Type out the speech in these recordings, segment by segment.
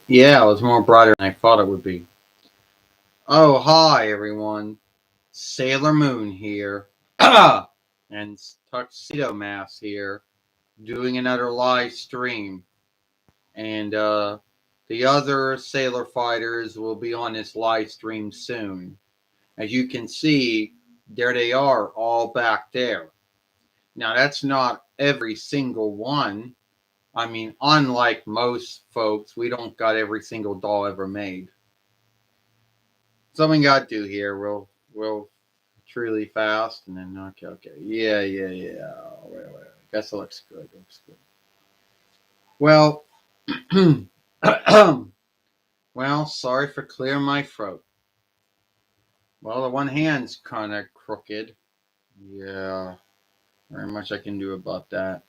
Yeah, it was more brighter than I thought it would be. Oh, hi everyone. Sailor Moon here. And Tuxedo Mask here, doing another live stream. And the other Sailor Fighters will be on this live stream soon. As you can see, there they are, all back there. Now, that's not every single one. I mean, unlike most folks, we don't got every single doll ever made. Something got to do here. We'll truly fast and then okay. Yeah. Wait. Guess it looks good. Looks good. Well, well, sorry for clearing my throat. Well, the one hand's kind of crooked. Yeah, very much I can do about that.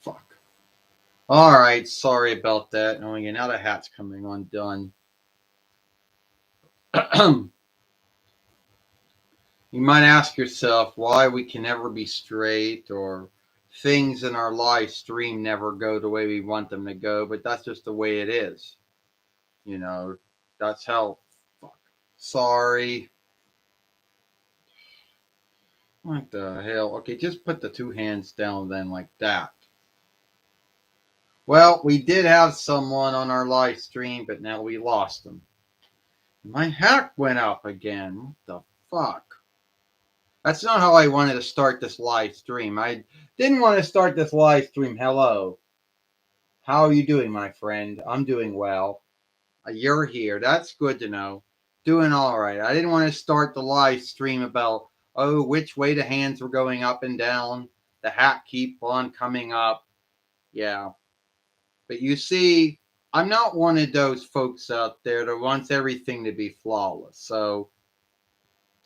Fuck. All right, sorry about that. Oh yeah, now the hat's coming undone. You might ask yourself why we can never be straight or things in our live stream never go the way we want them to go, but that's just the way it is. You know, that's how. Fuck. Sorry. What the hell? Okay, just put the two hands down then, like that. Well, we did have someone on our live stream, but now we lost them. My hack went up again. What the fuck? That's not how I wanted to start this live stream. I didn't want to start this live stream. Hello. How are you doing, my friend? I'm doing well. You're here. That's good to know. Doing all right. I didn't want to start the live stream about, oh, which way the hands were going up and down. The hat keep on coming up. Yeah. But you see, I'm not one of those folks out there that wants everything to be flawless. So,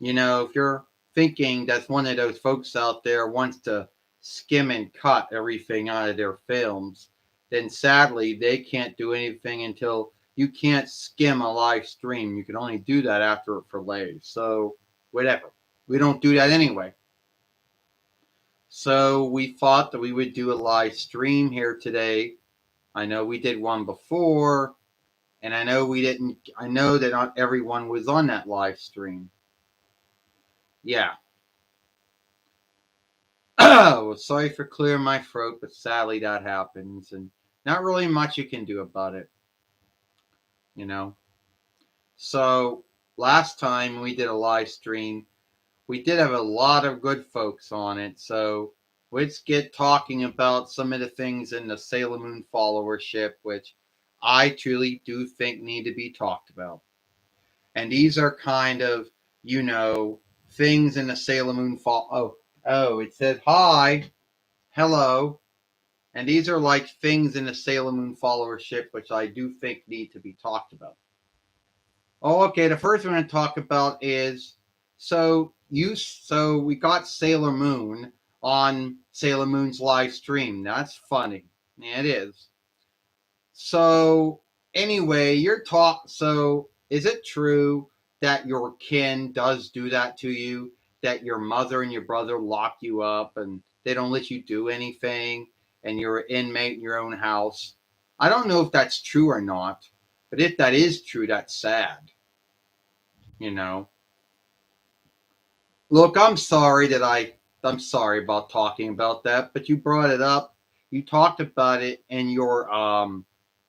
if you're thinking that's one of those folks out there wants to skim and cut everything out of their films, then sadly they can't do anything until you can't skim a live stream. You can only do that after it fillets. So whatever. We don't do that anyway. So we thought that we would do a live stream here today. I know we did one before, and I know we didn't. I know that not everyone was on that live stream. Yeah, well, sorry for clearing my throat, but sadly that happens, and not really much you can do about it, you know. So last time we did a live stream, we did have a lot of good folks on it. So let's get talking about some of the things in the Sailor Moon followership, which I truly do think need to be talked about. And these are kind of, you know, things in the Sailor Moon fall. Oh, it said hi, hello. And these are like things in the Sailor Moon followership, which I do think need to be talked about. Oh, okay. The first one to talk about is so we got Sailor Moon on Sailor Moon's live stream. That's funny. Yeah, it is. So anyway, you're talk. So is it true that your kin does do that to you? That your mother and your brother lock you up and they don't let you do anything, and you're an inmate in your own house? I don't know if that's true or not, but if that is true, that's sad. You know. Look, I'm sorry about talking about that, but you brought it up. You talked about it in your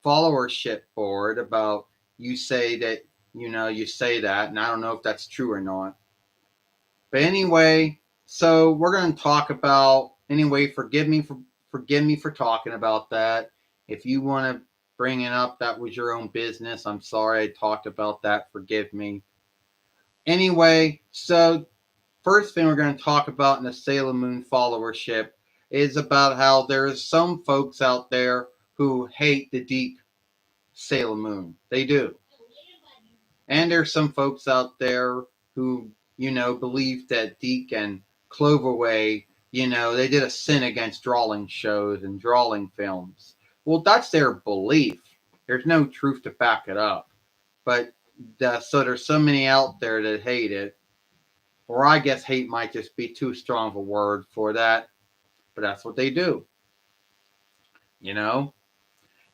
followership board about you say that you say that, and I don't know if that's true or not. But anyway, so we're going to talk about anyway. Forgive me for talking about that. If you want to bring it up, that was your own business. I'm sorry I talked about that. Forgive me. Anyway, so first thing we're going to talk about in the Sailor Moon followership is about how there's some folks out there who hate the Deke Sailor Moon. They do. And there's some folks out there who, believe that Deke and Cloverway, they did a sin against drawing shows and drawing films. Well, that's their belief. There's no truth to back it up. But so there's so many out there that hate it, or I guess hate might just be too strong of a word for that, but that's what they do, you know?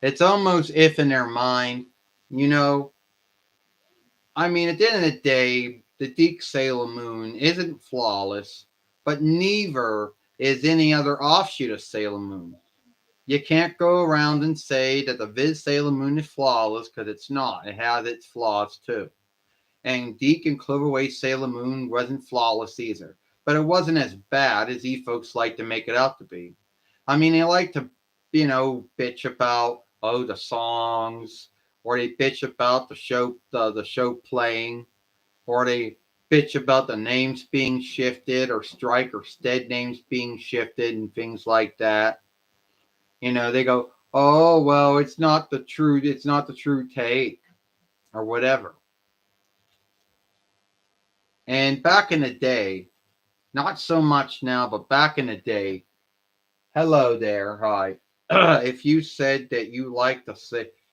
It's almost if in their mind, you know, I mean, at the end of the day, the Deke Sailor Moon isn't flawless, but neither is any other offshoot of Sailor Moon. You can't go around and say that the Viz Sailor Moon is flawless because it's not. It has its flaws too. And Deke and Cloverway Sailor Moon wasn't flawless either, but it wasn't as bad as you folks like to make it out to be. I mean, they like to, bitch about the songs, or they bitch about the show playing, or they bitch about the names being shifted, or strike or stead names being shifted, and things like that. They go, "Oh well, it's not the true take," or whatever. And back in the day, not so much now, but back in the day, hello there, hi. If you said that you liked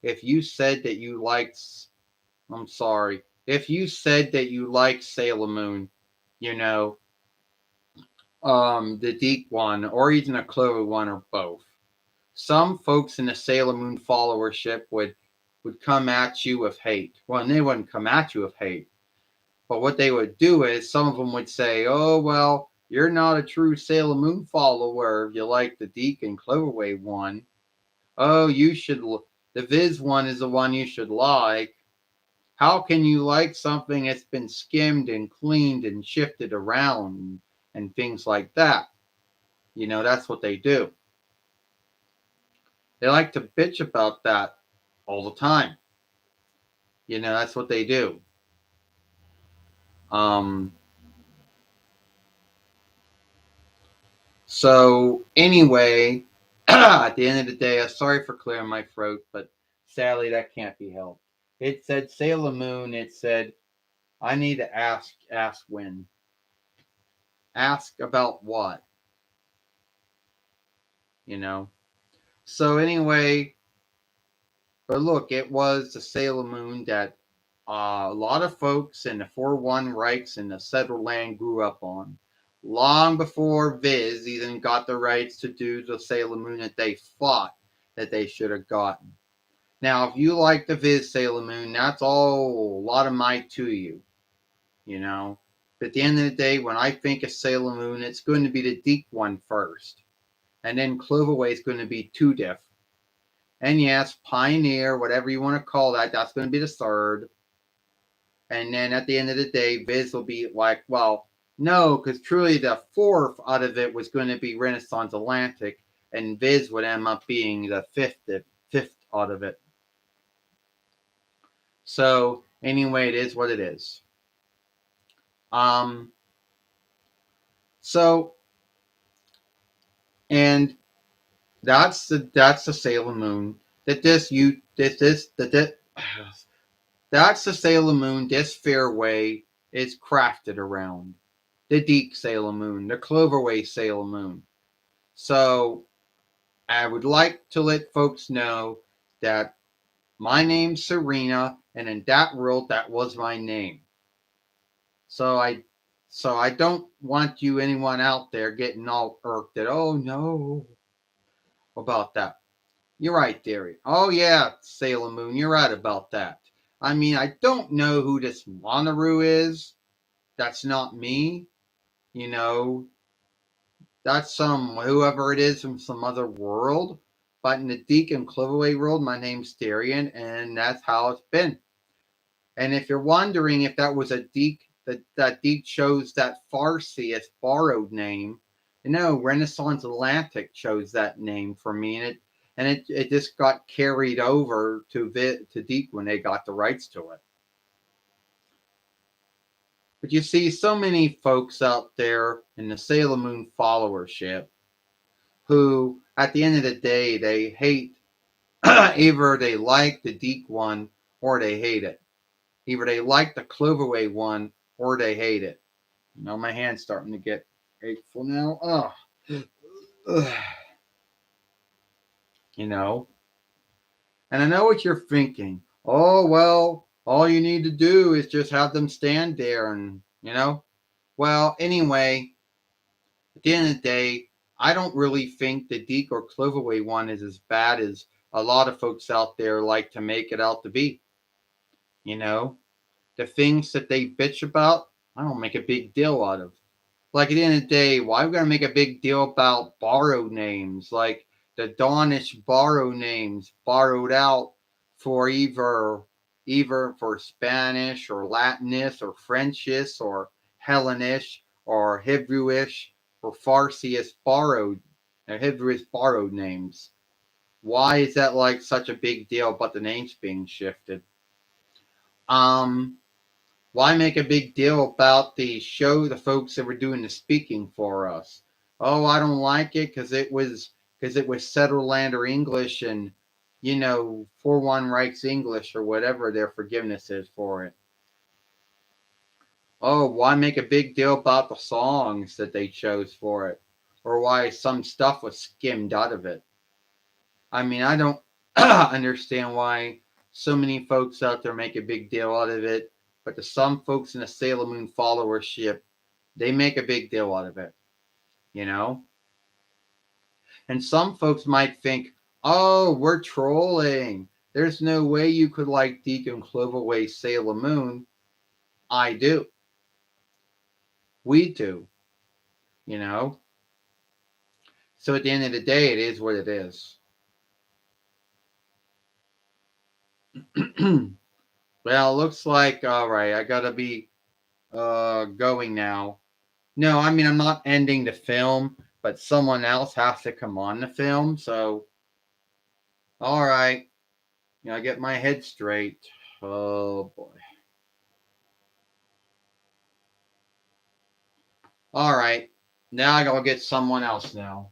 if you said that you liked, I'm sorry, if you said that you liked Sailor Moon, you know, the Deke one, or even a Clover one, or both. Some folks in the Sailor Moon followership would come at you with hate. Well, they wouldn't come at you with hate, but what they would do is some of them would say, "Oh well, you're not a true Sailor Moon follower if you like the Deke and Cloverway one. Oh, the Viz one is the one you should like. How can you like something that's been skimmed and cleaned and shifted around and things like that?" That's what they do. They like to bitch about that all the time. That's what they do. Um, so anyway, at the end of the day, I'm sorry for clearing my throat, but sadly that can't be helped. It said Sailor Moon. It said I need to ask when. Ask about what? You know. So anyway, but look, it was the Sailor Moon that a lot of folks in the 4-1 Reichs in the settled land grew up on. Long before Viz even got the rights to do the Sailor Moon that they thought that they should have gotten. Now, if you like the Viz Sailor Moon, that's all a lot of might to you, you know. But at the end of the day, when I think of Sailor Moon, it's going to be the Deke one first. And then Cloverway is going to be two diff. And yes, Pioneer, whatever you want to call that, that's going to be the third. And then at the end of the day, Viz will be like, well, no, because truly the fourth out of it was going to be Renaissance Atlantic, and Viz would end up being the fifth out of it. So anyway, it is what it is. Um. So and that's the Sailor Moon. That's the Sailor Moon. This fairway is crafted around the Deke Sailor Moon, the Cloverway Sailor Moon. So I would like to let folks know that my name's Serena, and in that world, that was my name. So I don't want anyone out there getting all irked that, oh no, about that. You're right, Derry. Oh yeah, Sailor Moon, you're right about that. I mean, I don't know who this Monaru is. That's not me. You know, that's some whoever it is from some other world. But in the Deke and Cloverway world, my name's Darian, and that's how it's been. And if you're wondering if that was a Deke, that Deke chose that Farsi as borrowed name, Renaissance Atlantic chose that name for me, and it just got carried over to Deke when they got the rights to it. But you see, so many folks out there in the Sailor Moon followership who, at the end of the day, they hate either they like the Deke one or they hate it. Either they like the Cloverway one or they hate it. My hand's starting to get achful now. Oh, you know. And I know what you're thinking. Oh, well, all you need to do is just have them stand there and. Well, anyway, at the end of the day, I don't really think the Deke or Cloverway one is as bad as a lot of folks out there like to make it out to be. You know, the things that they bitch about, I don't make a big deal out of. Like at the end of the day, why are we gonna make a big deal about borrowed names? Like the Danish borrow names borrowed out for either for Spanish or Latinish or Frenchish or Hellenish or Hebrewish or Farsiish borrowed Hebrewish borrowed names. Why is that like such a big deal about the names being shifted? Um why make a big deal about the folks that were doing the speaking for us? Oh, I don't like it because it was Settlelander English and 4-1 Reichs English or whatever their forgiveness is for it. Oh, why make a big deal about the songs that they chose for it? Or why some stuff was skimmed out of it? I mean, I don't understand why so many folks out there make a big deal out of it, but to some folks in the Sailor Moon followership, they make a big deal out of it, you know? And some folks might think, oh, we're trolling. There's no way you could like Deacon Cloverway Sailor Moon. I do. We do, you know? So at the end of the day, it is what it is. Well, looks like, all right, I gotta be going now. No, I mean, I'm not ending the film, but someone else has to come on the film. So, all right, I get my head straight. Oh boy. All right, now I gotta get someone else now.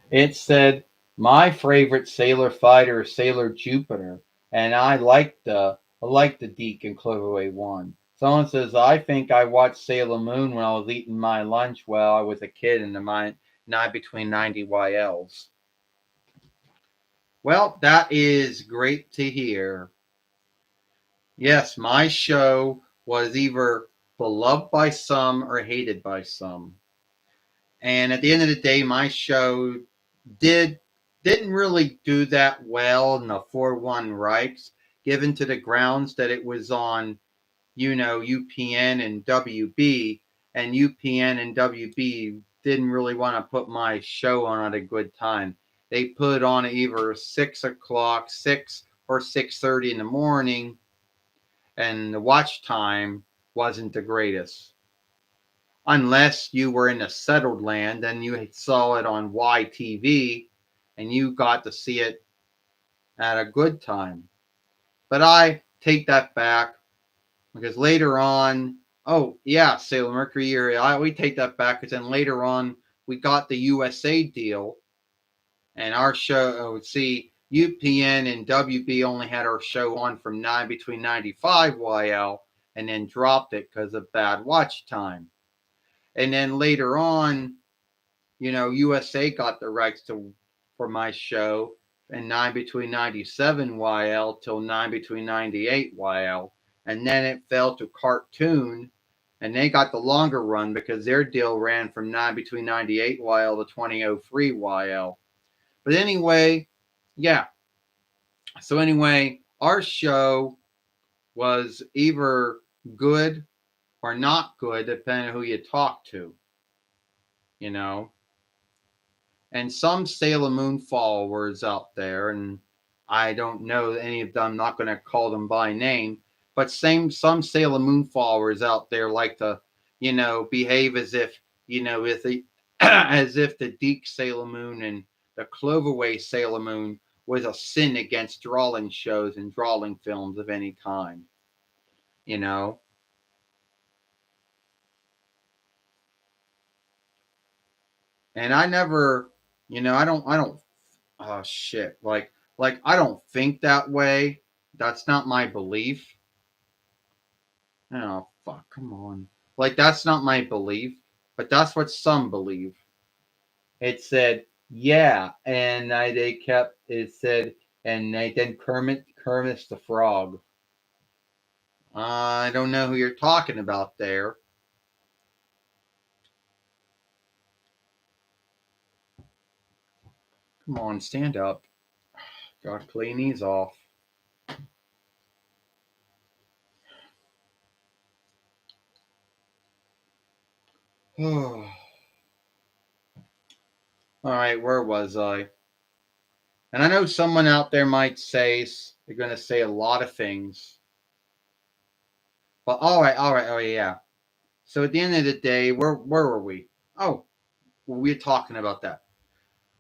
It said my favorite sailor fighter is Sailor Jupiter, and I like the Deacon Cloverway one. Someone says I think I watched Sailor Moon when I was eating my lunch while I was a kid in the night between 90 YLs. Well, that is great to hear. Yes, my show was either beloved by some or hated by some. And at the end of the day, my show did didn't really do that well in the 4-1 Reichs, given to the grounds that it was on, UPN and WB, and UPN and WB didn't really want to put my show on at a good time. They put on either 6 o'clock, 6 or 6:30 in the morning, and the watch time wasn't the greatest. Unless you were in a settled land, then you saw it on YTV and you got to see it at a good time. But I take that back because later on, oh yeah, Sailor Mercury area, we take that back because then later on we got the USA deal and our show, see, UPN and WB only had our show on from 9 between 95 YL and then dropped it because of bad watch time. And then later on, USA got the rights for my show and 9 between 97 YL till 9 between 98 YL. And then it fell to Cartoon and they got the longer run because their deal ran from 9 between 98 YL to 2003 YL. But anyway, yeah. So anyway, our show was either good or not good, depending on who you talk to, you know. And some Sailor Moon followers out there, and I don't know any of them, I'm not going to call them by name, but some Sailor Moon followers out there like to, behave as if, if the, as if the Deke Sailor Moon and the Cloverway Sailor Moon was a sin against drawing shows and drawing films of any kind, you know. And I never, I don't oh shit, like I don't think that way. That's not my belief. Oh fuck, come on. Like that's not my belief, but that's what some believe. It said, yeah. And they kept, it said, and they then Kermit the Frog. I don't know who you're talking about there. Come on, stand up. Gotta clean these off. All right, where was I? And I know someone out there might say they're going to say a lot of things. But all right, yeah. So at the end of the day, where were we? Oh, well, we were talking about that.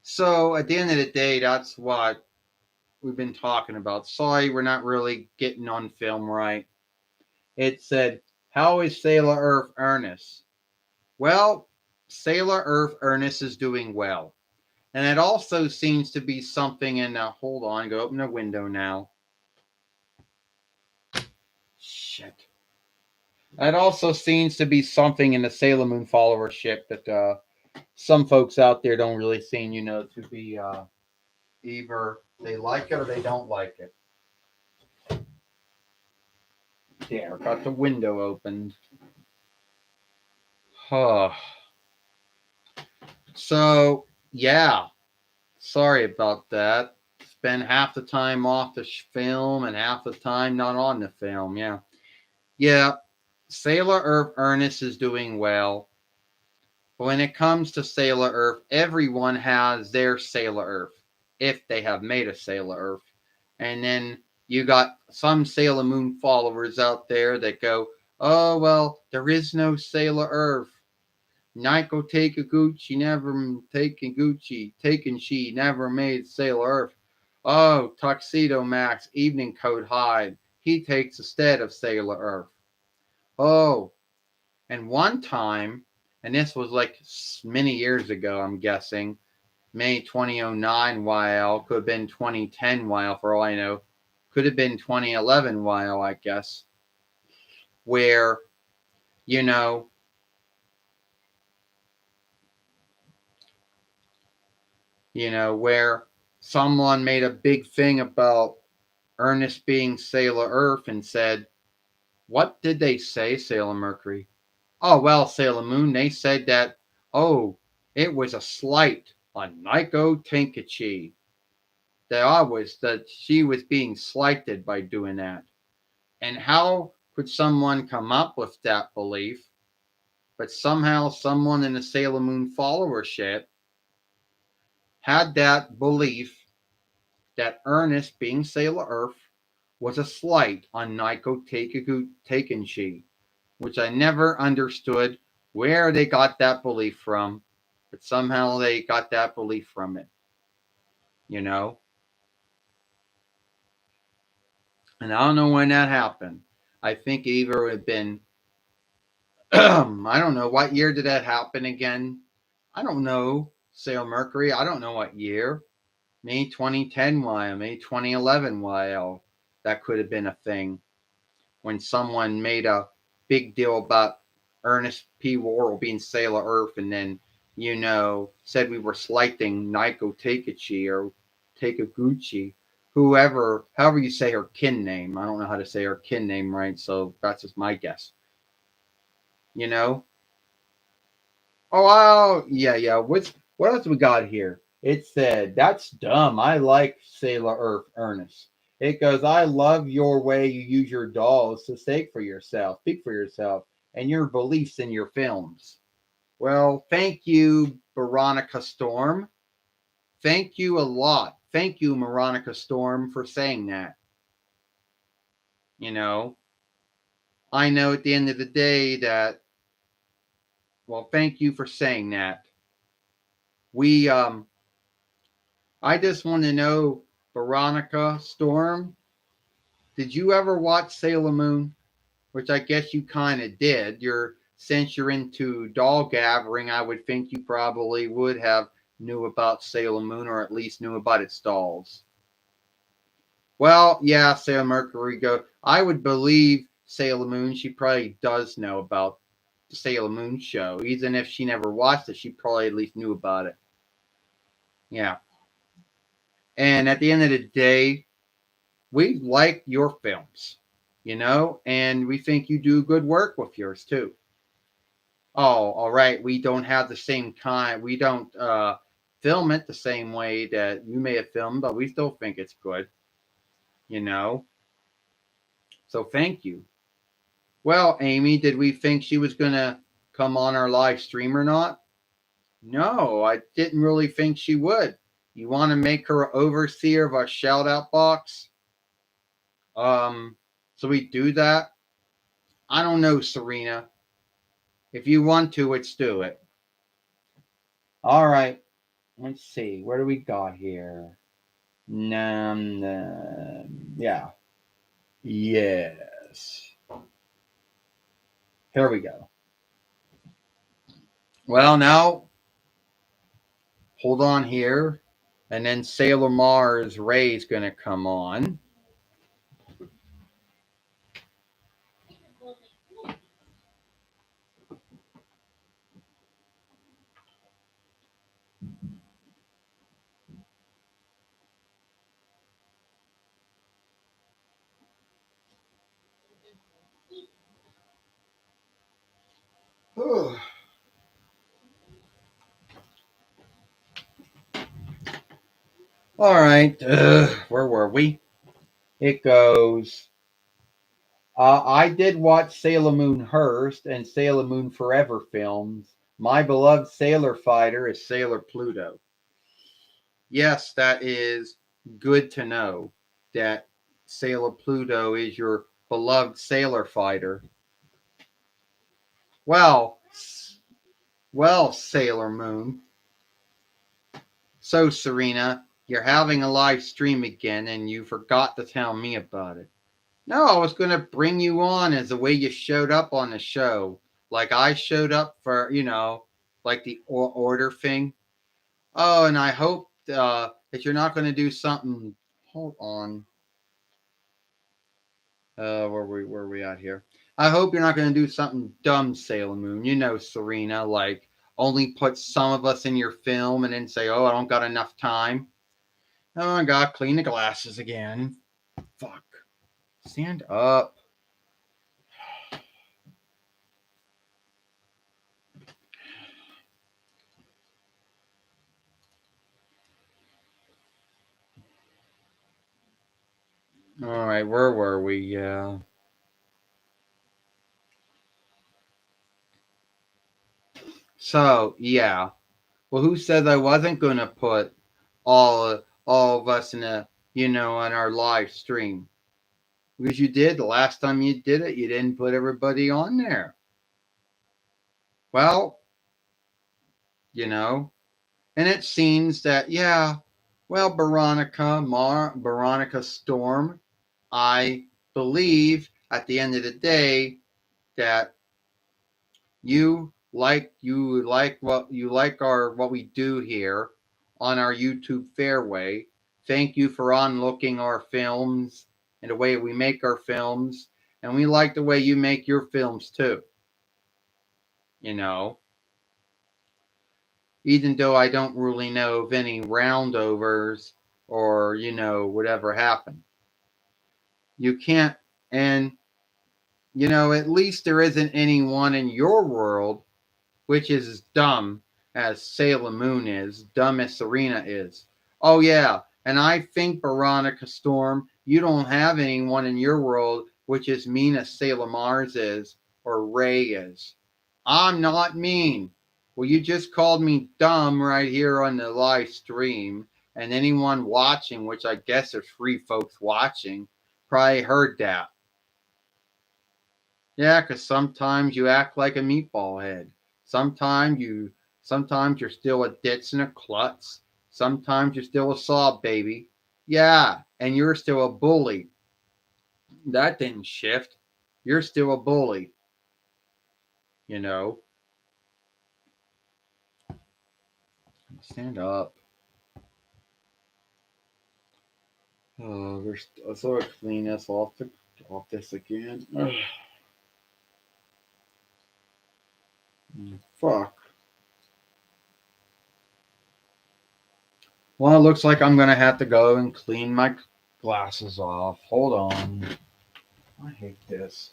So at the end of the day, that's what we've been talking about. Sorry, we're not really getting on film right. It said, "How is Sailor Earth Ernest?" Well, Sailor Earth Ernest is doing well. And it also seems to be something in hold on, go open the window now. Shit. It also seems to be something in the Sailor Moon followership that some folks out there don't really seem, to be either they like it or they don't like it. There, got the window opened. Huh. So, yeah, sorry about that. Spend half the time off the film and half the time not on the film. Yeah. Yeah, Sailor Earth Ernest is doing well. But when it comes to Sailor Earth, everyone has their Sailor Earth, if they have made a Sailor Earth. And then you got some Sailor Moon followers out there that go, oh, well, there is no Sailor Earth. Naiko Takiguchi never taken she never made Sailor Earth. Oh, Tuxedo Max, Evening Coat Hyde, he takes the stead of Sailor Earth. Oh, and one time, and this was like many years ago, I'm guessing, May 2009 YL, could have been 2010 YL for all I know, could have been 2011 YL, I guess, where, you know, where someone made a big thing about Ernest being Sailor Earth and said, what did they say, Sailor Mercury? Oh, well, Sailor Moon, they said that, oh, it was a slight on Naiko Tenkichi. That she was being slighted by doing that. And how could someone come up with that belief? But somehow someone in the Sailor Moon followership had that belief that Ernest, being Sailor Earth, was a slight on Naiko Takenshi, which I never understood where they got that belief from, but somehow they got that belief from it, you know? And I don't know when that happened. I think either it had been, I don't know, what year did that happen again? I don't know. Sailor Mercury, I don't know what year. May 2010 YL, May 2011 YL. That could have been a thing when someone made a big deal about Ernest P. Worrell being Sailor Earth and then, said we were slighting Naiko Takeuchi or Takeguchi, however you say her kin name. I don't know how to say her kin name right, so that's just my guess. You know? Oh, wow. Yeah, yeah. What else we got here? It said, that's dumb. I like Sailor Earth Ernest. It goes, I love your way you use your dolls to speak for yourself, and your beliefs in your films. Well, thank you, Veronica Storm. Thank you a lot. Thank you, Veronica Storm, for saying that. You know, I know at the end of the day that, well, thank you for saying that. We, I just want to know, Veronica Storm, did you ever watch Sailor Moon? Which I guess you kind of did. Since you're into doll gathering, I would think you probably would have knew about Sailor Moon or at least knew about its dolls. Well, yeah, Sailor Mercury go. I would believe Sailor Moon. She probably does know about the Sailor Moon show, even if she never watched it. She probably at least knew about it. Yeah. And at the end of the day, we like your films, and we think you do good work with yours too. Oh, all right. We don't have the same kind. We don't film it the same way that you may have filmed, but we still think it's good, you know. So thank you. Well, Amy, did we think she was gonna come on our live stream or not? No, I didn't really think she would. You want to make her overseer of our shout out box? Um, so we do that? I don't know, Serena. If you want to, let's do it. All right. Let's see. Where do we got here? Yeah. Yes. Here we go. Well, now hold on here, and then Sailor Mars Ray's gonna come on. All right. Where were we? It goes. I did watch Sailor Moon Hearst and Sailor Moon Forever films. My beloved sailor fighter is Sailor Pluto. Yes, that is good to know that Sailor Pluto is your beloved sailor fighter. Well, Sailor Moon. So, Serena, you're having a live stream again and you forgot to tell me about it. No, I was going to bring you on as the way you showed up on the show. Like I showed up for, like the order thing. Oh, and I hope that you're not going to do something. Hold on. Where we at here? I hope you're not going to do something dumb, Sailor Moon. You know, Serena, like only put some of us in your film and then say, "Oh, I don't got enough time." Oh my God, clean the glasses again. Fuck. Stand up. All right, where were we? Yeah. So yeah. Well, who said I wasn't gonna put all of us in on our live stream? Because you did the last time you did it, you didn't put everybody on there. Well, you know, and it seems that yeah, well, Veronica Storm, I believe at the end of the day that what we do here on our YouTube Fairway. Thank you for on looking our films and the way we make our films, and we like the way you make your films too. You know, even though I don't really know of any roundovers or whatever happened, you can't. And at least there isn't anyone in your world which is as dumb as Sailor Moon is, dumb as Serena is. Oh, yeah, and I think, Veronica Storm, you don't have anyone in your world which is mean as Sailor Mars is or Ray is. I'm not mean. Well, you just called me dumb right here on the live stream, and anyone watching, which I guess there's three folks watching, probably heard that. Yeah, because sometimes you act like a meatball head. Sometimes you, sometimes you're still a ditz and a klutz. Sometimes you're still a sob baby. Yeah, and you're still a bully. That didn't shift. You're still a bully. You know. Stand up. Oh, let's sort of clean this off this again. Ugh. Fuck. Well, it looks like I'm gonna have to go and clean my glasses off. Hold on. I hate this.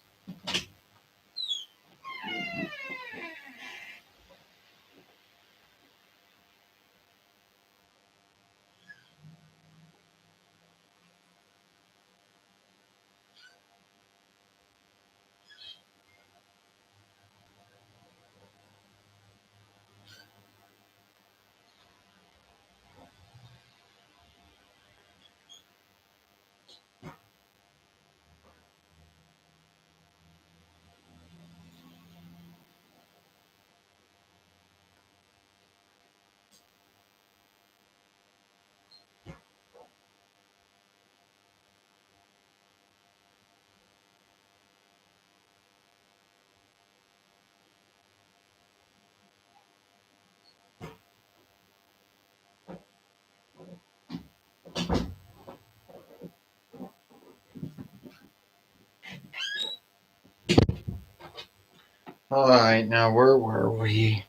All right, now where were we?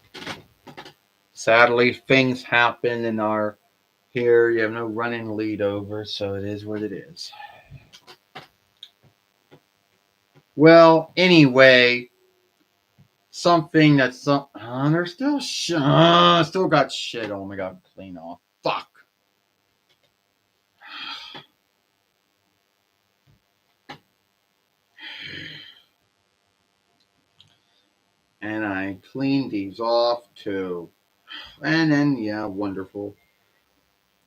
Sadly, things happen in our here. You have no running lead over, so it is what it is. Well, anyway, something that's there's still still got shit on me. Got to clean off. Fuck. And I cleaned these off too. And then yeah, wonderful.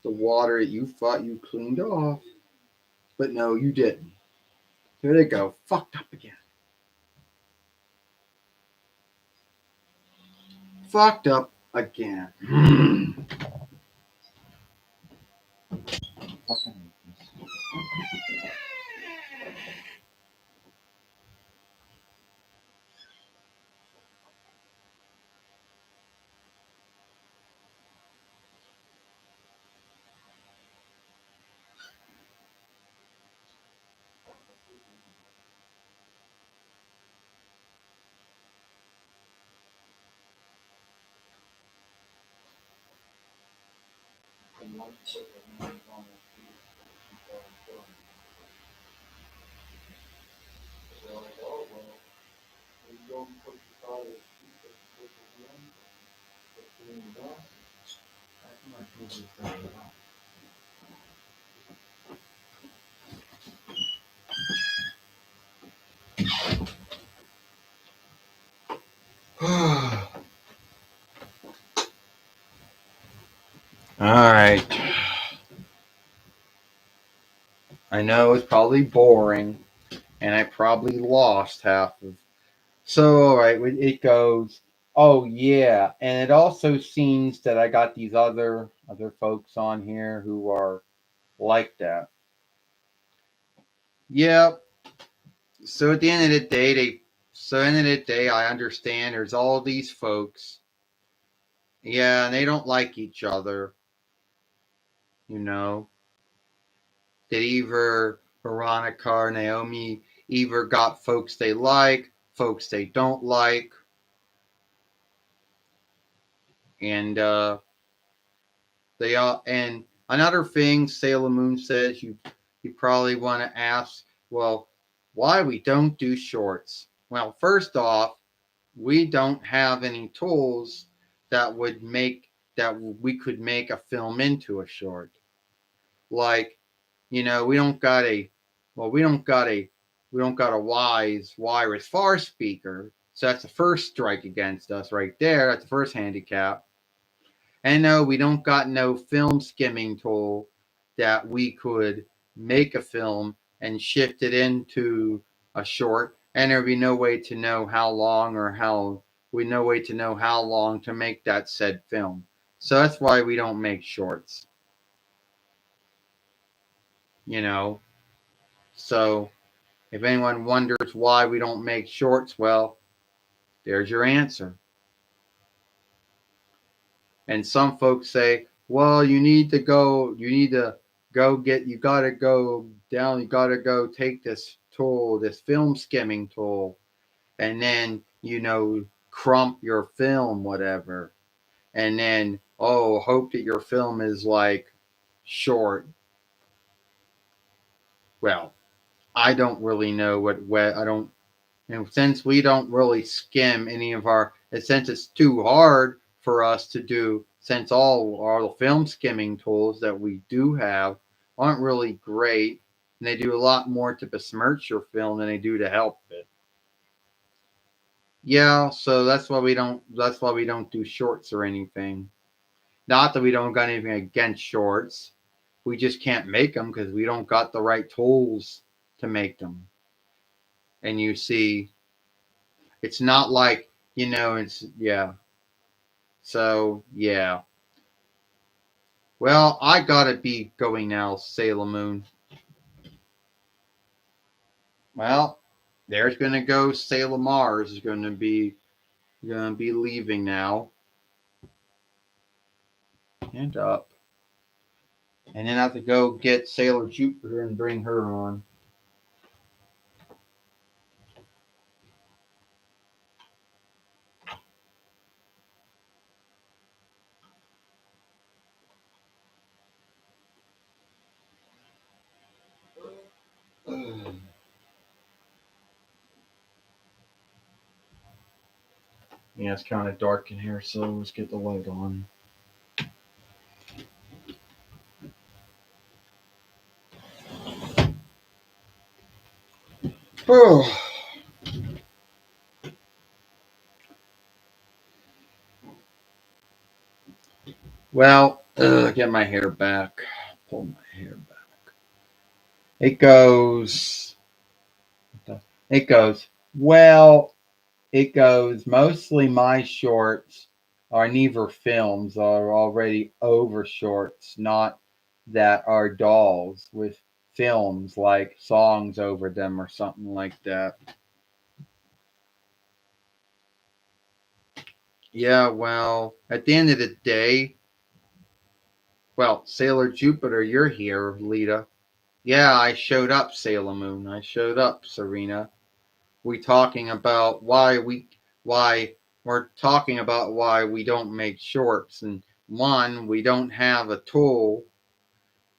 The water that you thought you cleaned off, but no, you didn't. There they go. Fucked up again. Fucked up again. Fucking All right. I know it's probably boring, and I probably lost half of. So, all right, it goes. Oh yeah, and it also seems that I got these other folks on here who are like that. Yep. So at the end of the day, I understand there's all these folks. Yeah, and they don't like each other. You know, that either Veronica or Naomi either got folks they like, folks they don't like, and they all. And another thing, Sailor Moon says you probably want to ask, well, why we don't do shorts? Well, first off, we don't have any tools that would make that we could make a film into a short. Like, we don't got a well, we don't got a wise wireless far speaker. So that's the first strike against us right there. That's the first handicap. And no, we don't got no film skimming tool that we could make a film and shift it into a short. And there'd be no way to know how long or how we no way to know how long to make that said film. So that's why we don't make shorts. You know. So if anyone wonders why we don't make shorts, well, there's your answer. And some folks say, well, you need to you got to go down, you got to go take this tool, this film skimming tool, and then, crump your film, whatever. And then, oh, hope that your film is like short, well, I don't really know what I don't. And since we don't really skim any of our, since it's too hard for us to do, since all our film skimming tools that we do have aren't really great, and they do a lot more to besmirch your film than they do to help it. Yeah, so that's why we don't. That's why we don't do shorts or anything. Not that we don't got anything against shorts. We just can't make them because we don't got the right tools to make them. And you see, it's not like it's yeah. So yeah. Well, I gotta be going now, Sailor Moon. Well, there's gonna go Sailor Mars is gonna be leaving now. And up. And then I have to go get Sailor Jupiter and bring her on. Yeah, it's kind of dark in here, so let's get the light on. Oh, well, get my hair back. Pull my hair back. It goes. It goes. Well, it goes. Mostly my shorts are neither films are already over shorts, not that are dolls with films like songs over them or something like that. Yeah, well, at the end of the day, well, Sailor Jupiter, you're here, Lita. Yeah, I showed up, Sailor Moon. I showed up, Serena. We talking about why we're talking about why we don't make shorts, and one, we don't have a tool,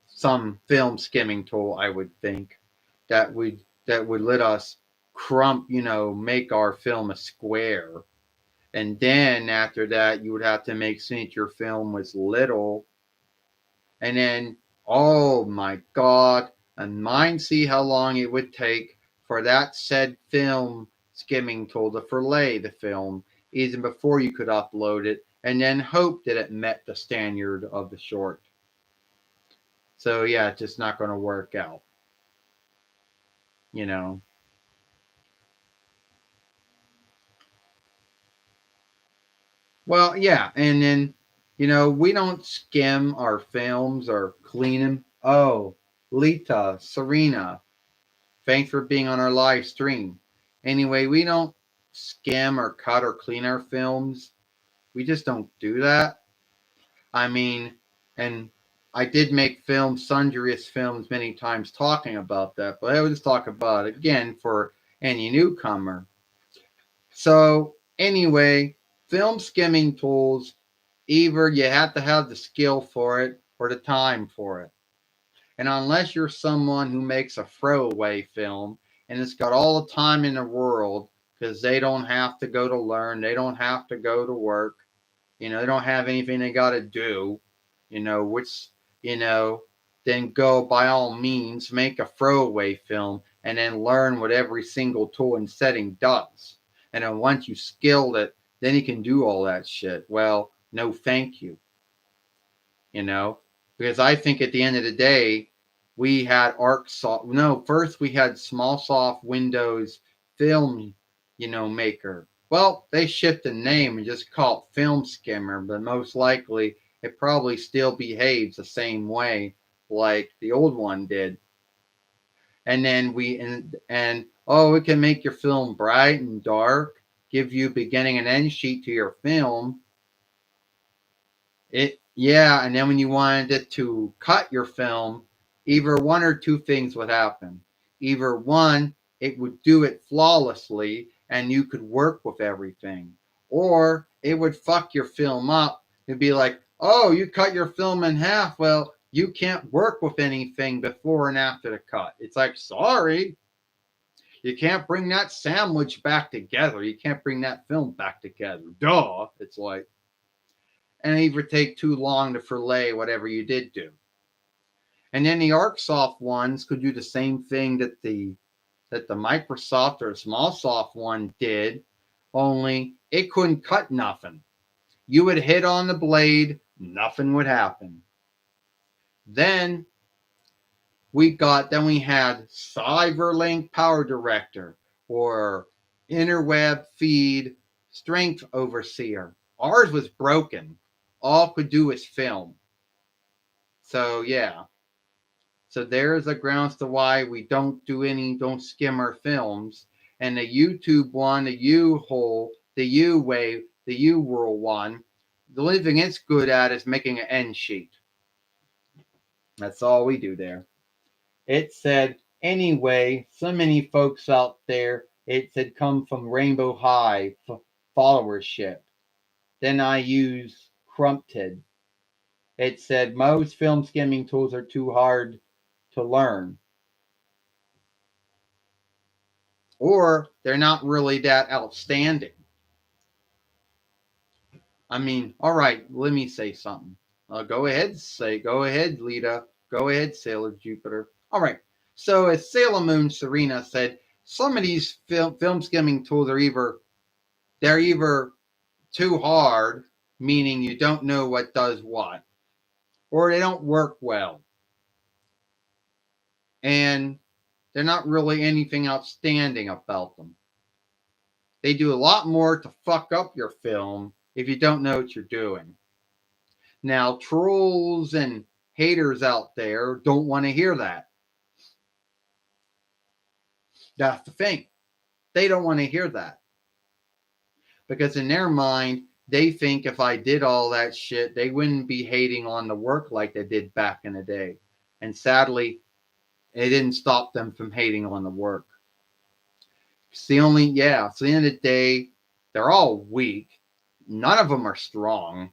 some film skimming tool, I would think, that would let us make our film a square. And then after that, you would have to make since your film was little. And then, oh my God, and mine see how long it would take for that said film skimming tool to fillet the film, even before you could upload it, and then hope that it met the standard of the short. So yeah, it's just not going to work out, you know. Well, yeah, and then we don't skim our films or clean them. Oh, Lita, Serena, thanks for being on our live stream. Anyway, we don't skim or cut or clean our films. We just don't do that. I mean, and I did make films, sundriest films, many times talking about that, but I will just talk about it again for any newcomer. So, anyway, film skimming tools, either you have to have the skill for it or the time for it. And unless you're someone who makes a throwaway film and it's got all the time in the world because they don't have to go to learn, they don't have to go to work, they don't have anything they got to do, which, you know, then go by all means make a throwaway film and then learn what every single tool and setting does. And then once you skilled it, then you can do all that shit. Well, no, thank you you know, because I think at the end of the day, we had ArcSoft. No, first we had SmallSoft Windows Film, Maker. Well, they shift the name and just call it Film Skimmer, but most likely it probably still behaves the same way like the old one did. And then and oh, it can make your film bright and dark, give you beginning and end sheet to your film, and then when you wanted it to cut your film, either one or two things would happen. Either one, it would do it flawlessly and you could work with everything. Or it would fuck your film up. It'd be like, oh, you cut your film in half. Well, you can't work with anything before and after the cut. It's like, sorry, you can't bring that sandwich back together. You can't bring that film back together. Duh. It's like, and it would take too long to fillet whatever you did do. And then the ArcSoft ones could do the same thing that the Microsoft or SmallSoft one did, only it couldn't cut nothing. You would hit on the blade, nothing would happen. Then we had CyberLink Power Director or Interweb Feed Strength Overseer. Ours was broken. All could do was film. So yeah. So there's a grounds to why we don't skim our films. And the YouTube one, the U-hole, the U-wave, the U-roll one, the only thing it's good at is making an end sheet. That's all we do there. It said, anyway, so many folks out there, it said come from Rainbow High followership. Then I use Crumpted. It said most film skimming tools are too hard to learn. Or they're not really that outstanding. I mean, all right, let me say something. Go ahead, Lita. Go ahead, Sailor Jupiter. All right. So as Sailor Moon Serena said, some of these film skimming tools are either too hard, meaning you don't know what does what, or they don't work well. And they're not really anything outstanding about them. They do a lot more to fuck up your film if you don't know what you're doing. Now, trolls and haters out there don't want to hear that. That's the thing. They don't want to hear that. Because in their mind, they think if I did all that shit, they wouldn't be hating on the work like they did back in the day. And sadly, it didn't stop them from hating on the work. It's the only, yeah, it's the end of the day, they're all weak. None of them are strong.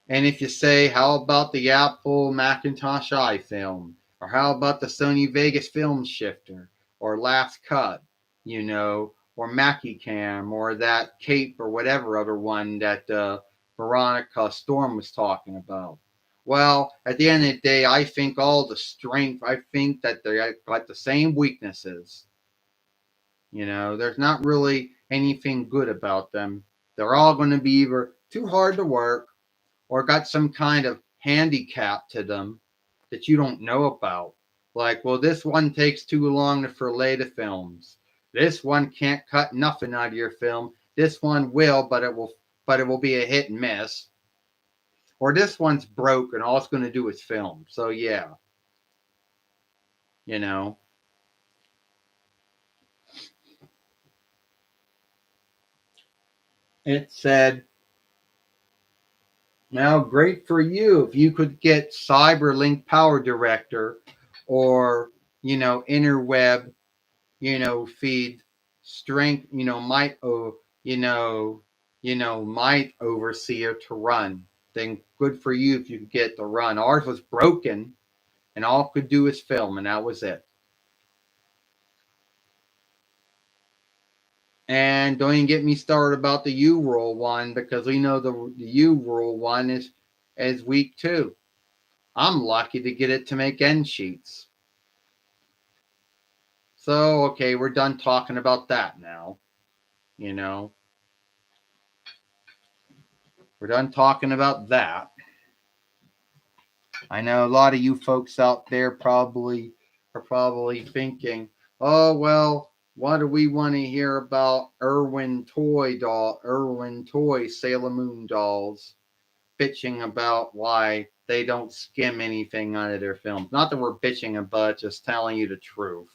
And if you say, how about the Apple Macintosh iFilm? Or how about the Sony Vegas Film Shifter? Or Last Cut, or MachiCam, or that Cape, or whatever other one that Veronica Storm was talking about. Well, at the end of the day, I think all the strength, I think that they got the same weaknesses. There's not really anything good about them. They're all going to be either too hard to work or got some kind of handicap to them that you don't know about. Like, well, this one takes too long to fillet the films. This one can't cut nothing out of your film. This one will, but it will be a hit and miss. Or this one's broke and all it's going to do is film. So yeah. It said, now, great for you if you could get CyberLink Power Director or, Interweb, feed strength, might overseer to run. Then good for you if you could get to run. Ours was broken and all it could do is film, and that was it. And don't even get me started about the U-roll one, because we know the U-roll one is weak too. I'm lucky to get it to make end sheets. So, okay, we're done talking about that now. We're done talking about that. I know a lot of you folks out there are probably thinking, oh, well, what do we want to hear about Irwin Toy Sailor Moon dolls bitching about why they don't skim anything out of their films? Not that we're bitching about, just telling you the truth.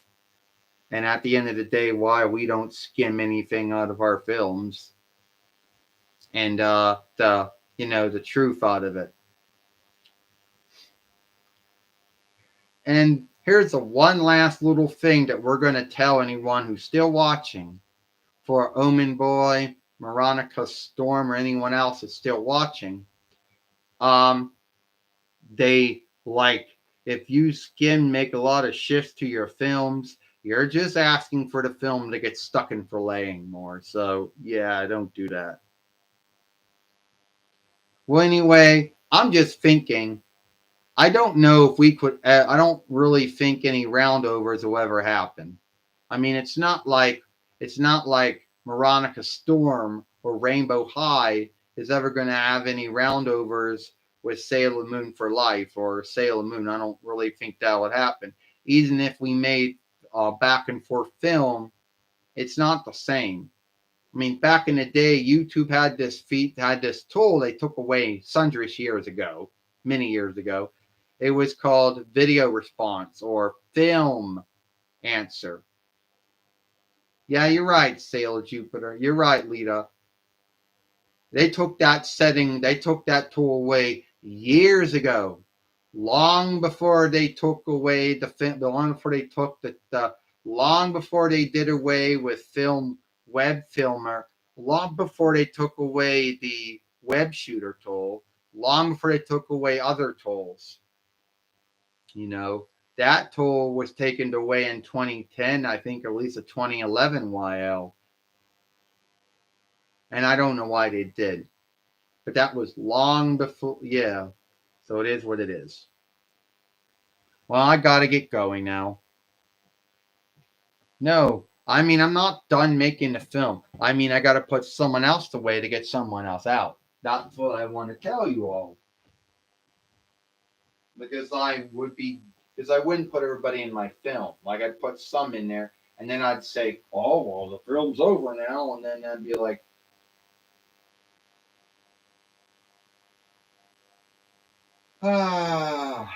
And at the end of the day, why we don't skim anything out of our films. And the truth out of it. And here's the one last little thing that we're going to tell anyone who's still watching. For Omen Boy, Veronica Storm, or anyone else that's still watching. they like if you make a lot of shifts to your films, you're just asking for the film to get stuck in filleting more. So yeah, don't do that. Well, anyway, I'm just thinking. I don't know if we could. I don't really think any roundovers will ever happen. I mean, it's not like Veronica Storm or Rainbow High is ever going to have any roundovers with Sailor Moon for Life or Sailor Moon. I don't really think that would happen. Even if we made back and forth film, it's not the same. I mean, back in the day, YouTube had this tool they took away sundry years ago, many years ago. It was called video response or film answer. Yeah, you're right, Sailor Jupiter. You're right, Lita. They took that tool away years ago, long before they took away long before they took long before they did away with web filmer, long before they took away the web shooter tool, long before they took away other tools. You know, that tool was taken away in 2010, I think, at least a 2011 YL, and I don't know why they did. But that was long before. Yeah, so it is what it is. Well, I gotta get going now. No, I mean, I'm not done making the film. I mean, I gotta put someone else away to get someone else out. That's what I want to tell you all. Because because I wouldn't put everybody in my film. Like, I'd put some in there, and then I'd say, oh, well, the film's over now. And then I'd be like, ah.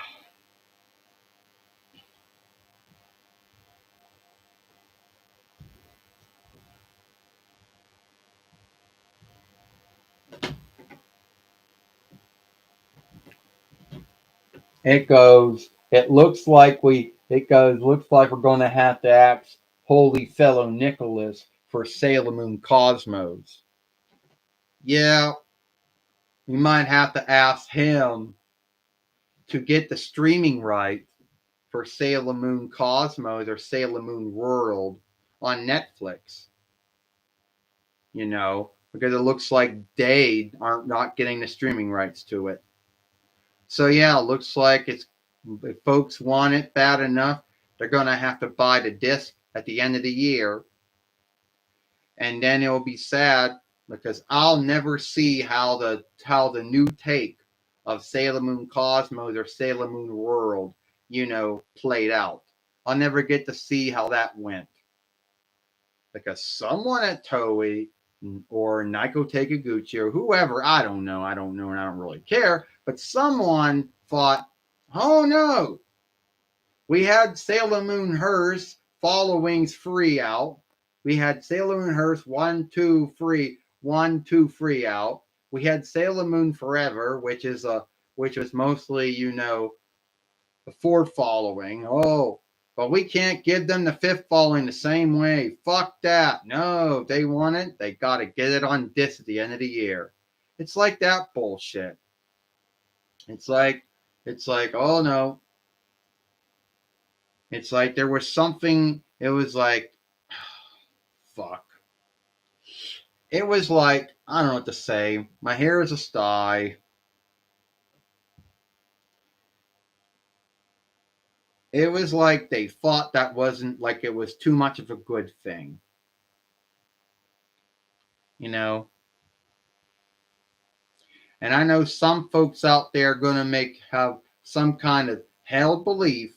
Looks like we're going to have to ask Holy Fellow Nicholas for Sailor Moon Cosmos. Yeah, we might have to ask him to get the streaming right for Sailor Moon Cosmos or Sailor Moon World on Netflix, because it looks like they aren't not getting the streaming rights to it. So yeah, it looks like if folks want it bad enough, they're gonna have to buy the disc at the end of the year, and then it'll be sad because I'll never see how the new take of Sailor Moon Cosmos or Sailor Moon World, played out. I'll never get to see how that went because someone at Toei or Naiko Takiguchi or whoever, I don't know, and I don't really care, but someone thought, oh no, we had Sailor Moon Hers Follow Wings free out. We had Sailor Moon Hers 1, 2, free, 1, 2, free out. We had Sailor Moon Forever, which was mostly, the fourth following. Oh, but we can't give them the fifth following the same way. Fuck that. No, if they want it, they gotta get it on disc at the end of the year. It's like that bullshit. It's like oh no. It's like there was something. It was like fuck. It was like I don't know what to say. My hair is a sty. It was like they thought that wasn't like it was too much of a good thing. You know, And I know some folks out there are going to have some kind of held belief,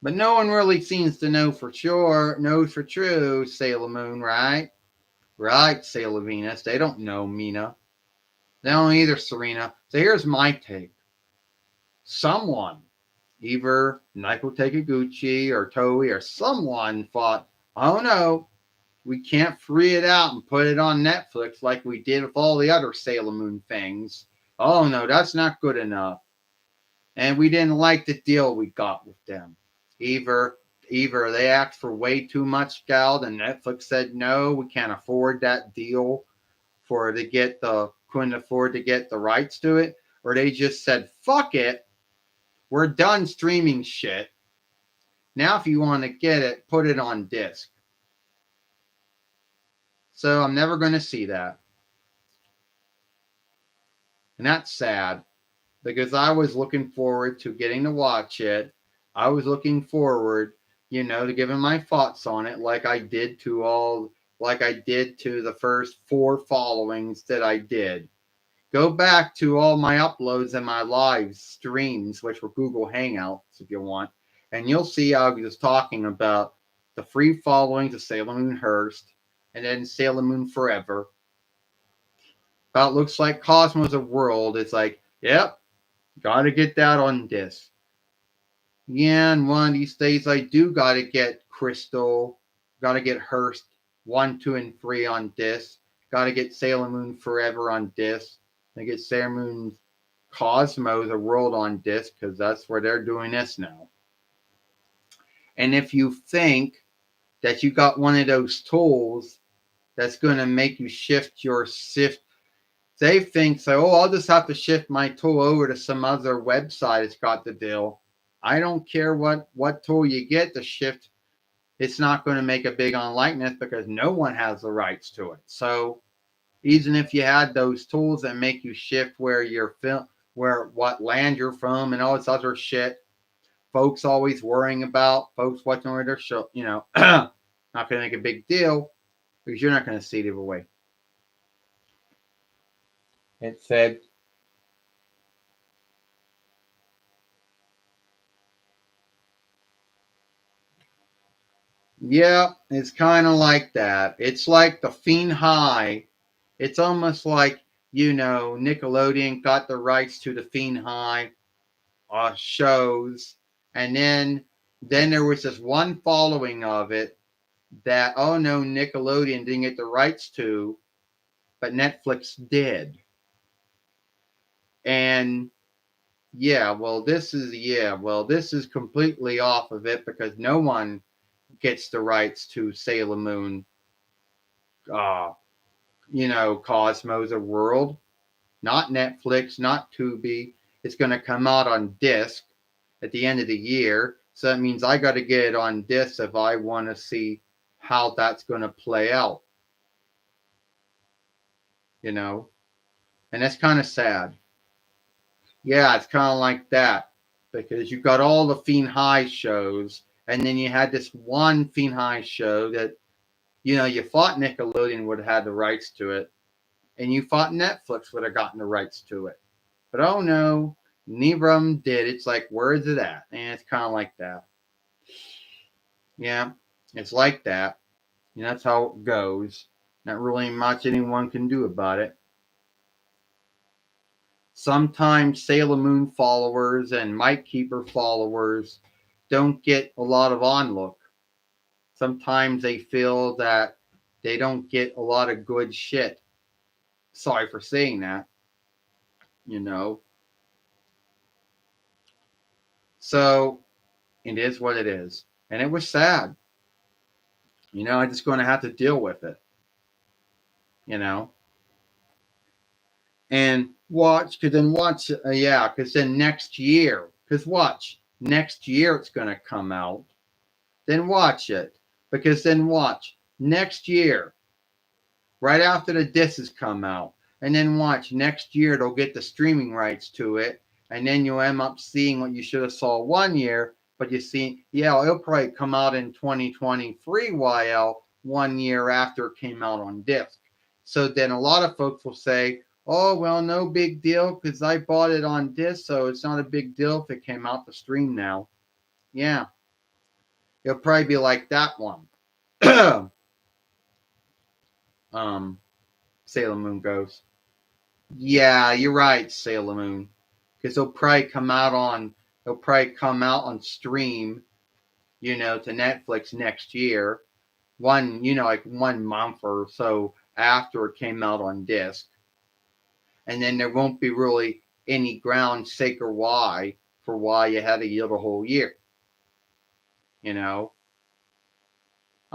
but no one really seems to knows for true, Sailor Moon, right? Right, Sailor Venus. They don't know Mina. They don't either, Serena. So here's my take. Someone, either Naiko Takiguchi or Toei or someone thought, oh no, we can't free it out and put it on Netflix like we did with all the other Sailor Moon things. Oh no, that's not good enough. And we didn't like the deal we got with them. Either either they asked for way too much gold and Netflix said no, we can't afford that deal couldn't afford to get the rights to it, or they just said, fuck it, we're done streaming shit. Now, if you want to get it, put it on disc. So I'm never going to see that. And that's sad because I was looking forward to getting to watch it. I was looking forward, to giving my thoughts on it like I did to the first 4 followings that I did. Go back to all my uploads and my live streams, which were Google Hangouts if you want, and you'll see I was talking about the free followings of Sailor Moon Hearst and then Sailor Moon Forever. About looks like Cosmos of World. It's like, yep, gotta get that on disc. Yeah, and one of these days I do gotta get Crystal, gotta get Hearst 1, 2, and 3 on disc. Gotta get Sailor Moon Forever on disc. I get Sailor Moon Cosmos of World on disc because that's where they're doing this now. And if you think that you got one of those tools that's going to make you shift your shift, they think so, I'll just have to shift my tool over to some other website that's got the deal. I don't care what tool you get to shift. It's not going to make a big on likeness because no one has the rights to it. So even if you had those tools that make you shift where you're what land you're from and all this other shit, folks always worrying about folks watching where their show, not going to make a big deal because you're not going to see it either way. It said, yeah, it's kind of like that. It's like the Fiend High. It's almost like, Nickelodeon got the rights to the Fiend High shows, and then there was this one following of it that, oh no, Nickelodeon didn't get the rights to, but Netflix did. And this is completely off of it because no one gets the rights to Sailor Moon, Cosmos of World, not Netflix, not Tubi. It's going to come out on disc at the end of the year. So that means I got to get it on disc if I want to see how that's going to play out. And that's kind of sad. Yeah, it's kind of like that because you got all the Fiend High shows, and then you had this one Fiend High show that, you thought Nickelodeon would have had the rights to it, and you thought Netflix would have gotten the rights to it. But oh no, neither of them did. It's like, where is it at? And it's kind of like that. Yeah, it's like that. That's how it goes. Not really much anyone can do about it. Sometimes Sailor Moon followers and Mike Keeper followers don't get a lot of onlook. Sometimes they feel that they don't get a lot of good shit. Sorry for saying that. So it is what it is. And it was sad. I'm just going to have to deal with it. And watch, because then next year, next year it's going to come out. Then watch it, because then watch, next year, right after the discs come out, and then watch, next year they'll get the streaming rights to it, and then you'll end up seeing what you should have saw 1 year, but you see, it'll probably come out in 2023 YL 1 year after it came out on disc. So then a lot of folks will say, oh, well, no big deal because I bought it on disc, so it's not a big deal if it came out the stream now. Yeah. It'll probably be like that one. Sailor Moon goes. Yeah, you're right, Sailor Moon. Because it'll probably come out on stream, to Netflix next year. Like 1 month or so after it came out on disc. And then there won't be really any ground sake or why for why you had to yield a whole year. I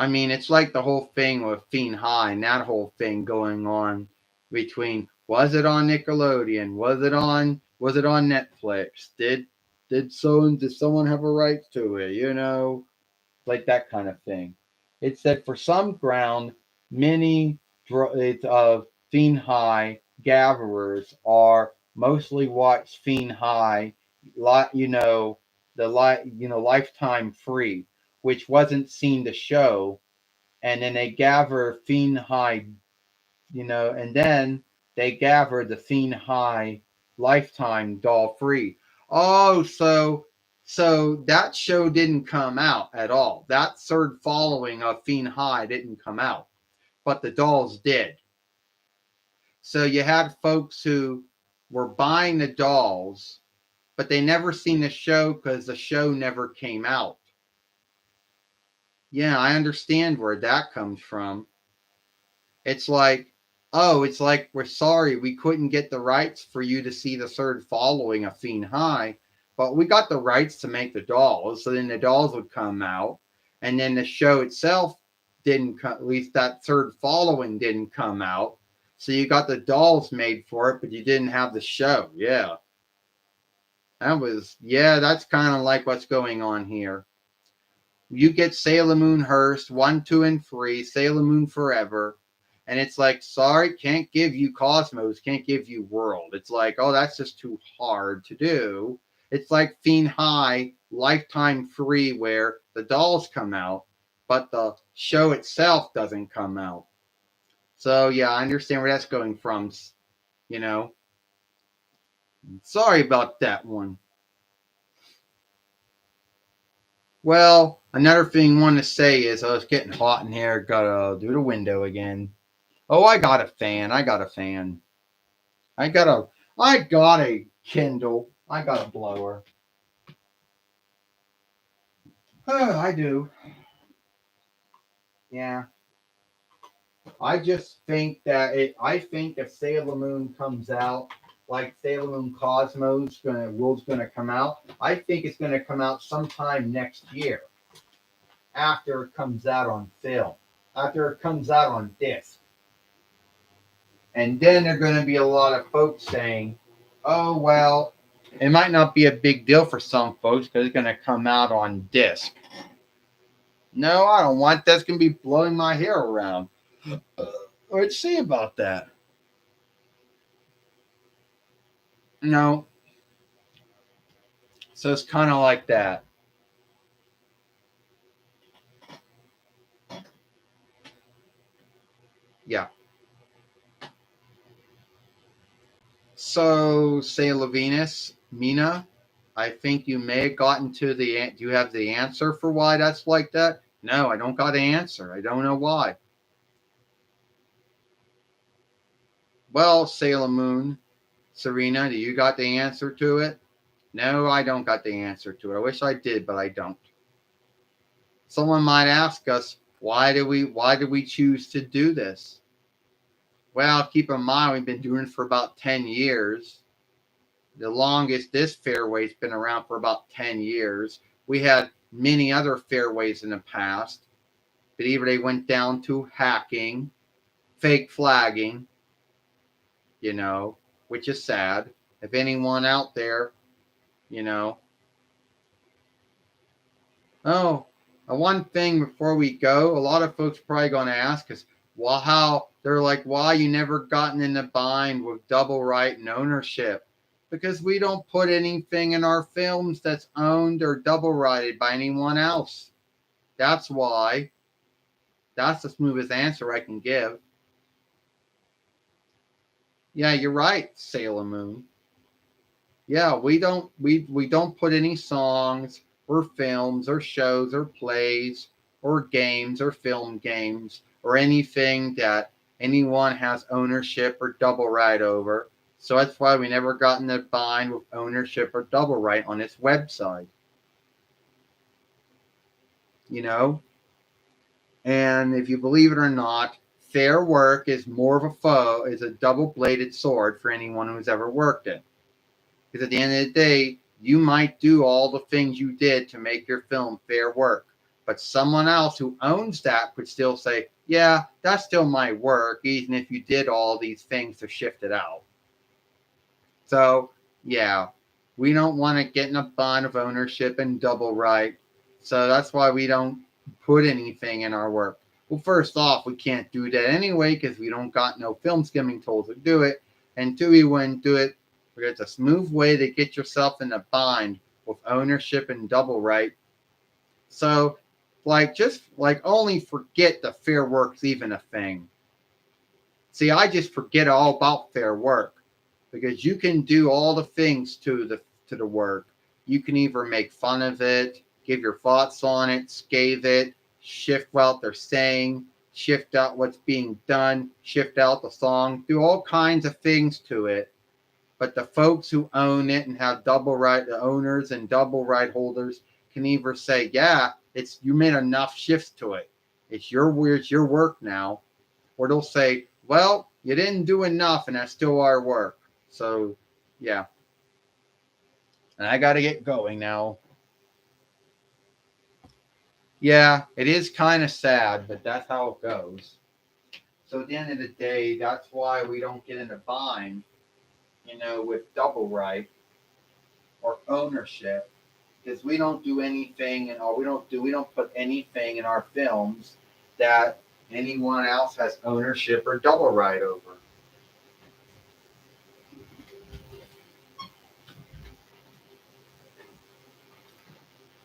mean, it's like the whole thing with Fiend High and that whole thing going on between, was it on Nickelodeon? Was it on Was it on Netflix? Did someone have a right to it? Like that kind of thing. It said for some ground, many Fiend High gatherers are mostly watch Fiend High, lifetime free, which wasn't seen to show, and then they gather Fiend High, and then they gather the Fiend High lifetime doll free. Oh, so that show didn't come out at all. That third following of Fiend High didn't come out, but the dolls did. So you had folks who were buying the dolls, but they never seen the show because the show never came out. Yeah, I understand where that comes from. It's like, oh, it's like we're sorry we couldn't get the rights for you to see the third following of Fiend High, but we got the rights to make the dolls. So then the dolls would come out, and then the show itself didn't come, at least that third following didn't come out. So you got the dolls made for it, but you didn't have the show. Yeah. That's kind of like what's going on here. You get Sailor Moon Hearst 1, 2, and 3, Sailor Moon Forever, and it's like, sorry, can't give you Cosmos, can't give you World. It's like, oh, that's just too hard to do. It's like Fiend High Lifetime Free, where the dolls come out, but the show itself doesn't come out. So yeah, I understand where that's going from. You know, sorry about that one. Well, another thing I want to say is, it's getting hot in here. Gotta do the window again. Oh, I got a fan. I got a fan. I got a I got a Kindle. I got a blower. Oh, I do. Yeah. I just think that I think if Sailor Moon comes out, like Sailor Moon Cosmos World's gonna come out, I think it's gonna come out sometime next year. After it comes out on film. After it comes out on disc. And then there are going to be a lot of folks saying, oh, well, it might not be a big deal for some folks because it's going to come out on disc. No, I don't want that's going to be blowing my hair around. Let's see about that. No. So it's kind of like that. Yeah. So, Sailor Venus, Mina, I think you may have gotten to do you have the answer for why that's like that? No, I don't got the answer. I don't know why. Well, Sailor Moon, Serena, do you got the answer to it? No, I don't got the answer to it. I wish I did, but I don't. Someone might ask us, why do we choose to do this? Well, keep in mind we've been doing it for about 10 years. The longest this fairway's been around for about 10 years. We had many other fairways in the past, but either they went down to hacking, fake flagging, which is sad. If anyone out there, you know, oh, one thing before we go, a lot of folks probably going to ask us, well, how they're like, why you never gotten in the bind with double right and ownership? Because we don't put anything in our films that's owned or double righted by anyone else. That's why. That's the smoothest answer I can give. Yeah, you're right, Sailor Moon. Yeah, we don't put any songs or films or shows or plays or games or film games or anything that anyone has ownership or double right over. So that's why we never got in the bind with ownership or double right on this website. You know? And if you believe it or not, fair work is more of a foe, is a double bladed sword for anyone who's ever worked it. Because at the end of the day, you might do all the things you did to make your film fair work. But someone else who owns that could still say, yeah, that's still my work, even if you did all these things to shift it out. So, yeah, we don't want to get in a bond of ownership and double right. So that's why we don't put anything in our work. Well, first off, we can't do that anyway because we don't got no film skimming tools to do it. And two, we wouldn't do it because it's a smooth way to get yourself in a bind with ownership and double right. So, like, just like only forget the fair work's even a thing. See, I just forget all about fair work because you can do all the things to the work. You can either make fun of it, give your thoughts on it, scathe it, shift what they're saying, shift out what's being done, shift out the song, do all kinds of things to it. But the folks who own it and have double right, the owners and double right holders can either say, "Yeah, it's you made enough shifts to it. It's your work now," or they'll say, "Well, you didn't do enough, and that's still our work." So, yeah, and I got to get going now. Yeah, it is kind of sad, but that's how it goes. So at the end of the day, that's why we don't get in a bind, with double right or ownership, because we don't do anything, and we don't put anything in our films that anyone else has ownership or double right over.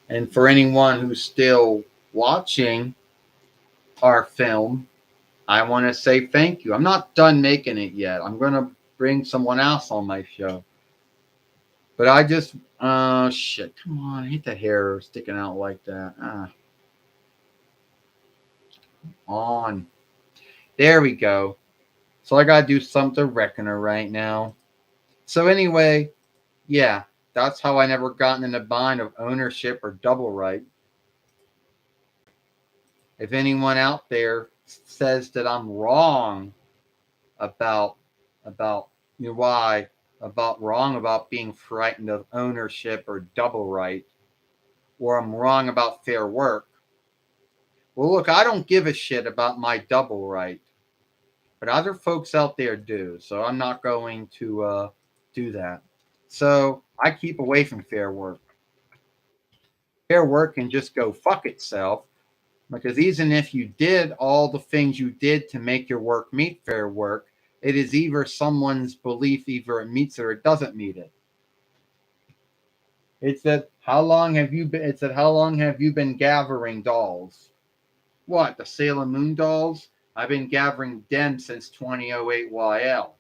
And for anyone who's still watching our film, I want to say thank you. I'm not done making it yet. I'm going to bring someone else on my show. But I just, shit, come on. I hate the hair sticking out like that. On. There we go. So I got to do something reckoner right now. So anyway, yeah, that's how I never gotten in a bind of ownership or double right. If anyone out there says that I'm wrong about about why about wrong about being frightened of ownership or double right, or I'm wrong about fair work. Well, look, I don't give a shit about my double right, but other folks out there do. So I'm not going to do that. So I keep away from fair work. Fair work can just go fuck itself because even if you did all the things you did to make your work meet fair work, it is either someone's belief, either it meets it or it doesn't meet it. It said how long have you been gathering dolls? What, the Sailor Moon dolls? I've been gathering them since 2008 YL.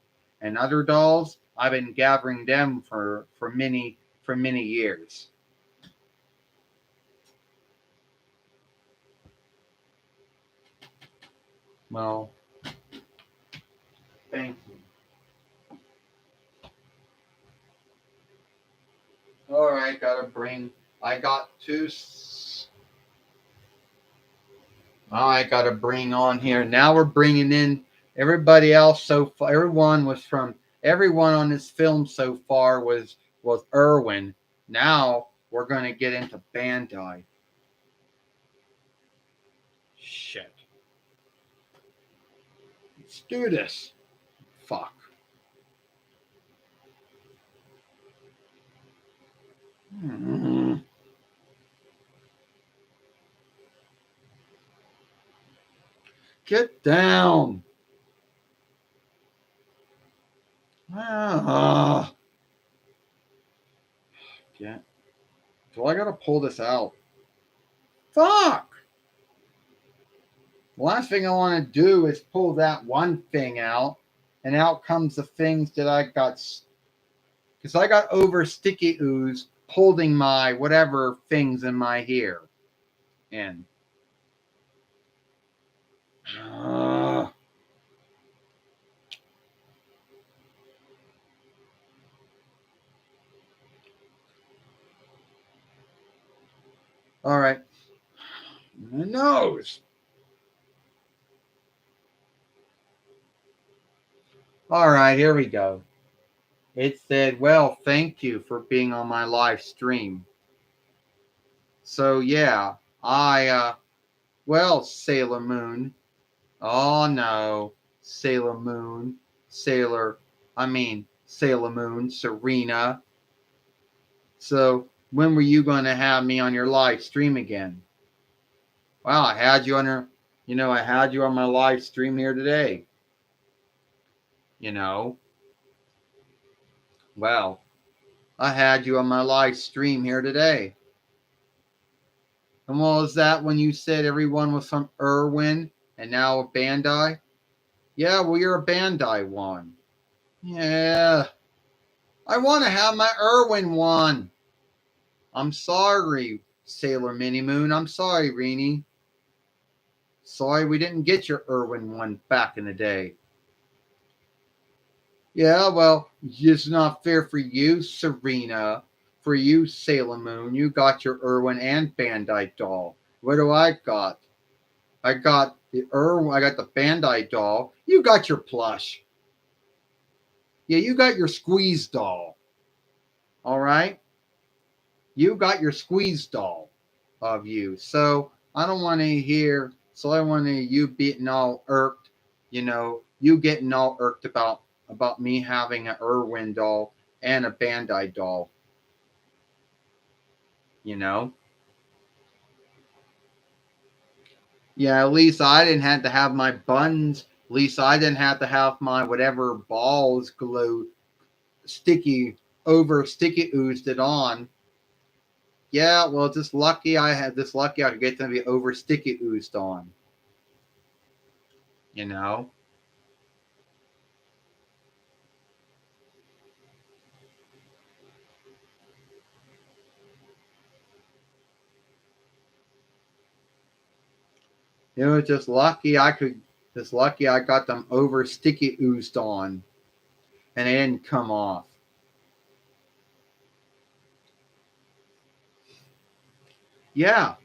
And other dolls, I've been gathering them for many years. Well, thank you. All right, gotta bring. I got two. I gotta bring on here. Now we're bringing in everybody else so far. Everyone on this film so far was Irwin. Now we're gonna get into Bandai. Shit. Let's do this. Fuck. Mm. Get down. Ah. Yeah. So I gotta pull this out. Fuck. The last thing I want to do is pull that one thing out, and out comes the things that I got, because I got over sticky ooze holding my whatever things in my hair. And uh, all right, my nose. All right, here we go. It said, "Well, thank you for being on my live stream." So yeah, well, Sailor Moon. Oh no, Sailor Moon, Sailor. I mean Sailor Moon, Serena. So when were you going to have me on your live stream again? Well, I had you on your, I had you on my live stream here today. You know, well, I had you on my live stream here today. And what was that when you said everyone was from Irwin and now a Bandai? Yeah, well, you're a Bandai one. Yeah, I want to have my Irwin one. I'm sorry, Sailor Mini Moon. I'm sorry, Reenie. Sorry we didn't get your Irwin one back in the day. Yeah, well, it's not fair for you, Serena. For you, Sailor Moon. You got your Irwin and Bandai doll. What do I got? I got the Irwin. I got the Bandai doll. You got your plush. Yeah, you got your squeeze doll. All right? You got your squeeze doll of you. So I don't want to hear, so I want to you being all irked, you getting all irked about me having an Irwin doll and a Bandai doll, you know? Yeah, at least I didn't have to have my buns. At least I didn't have to have my whatever balls glued, sticky oozed it on. Yeah, well, just lucky I had this lucky I could get them to be over sticky oozed on. You know? It was just lucky I got them over sticky oozed on and they didn't come off. Yeah,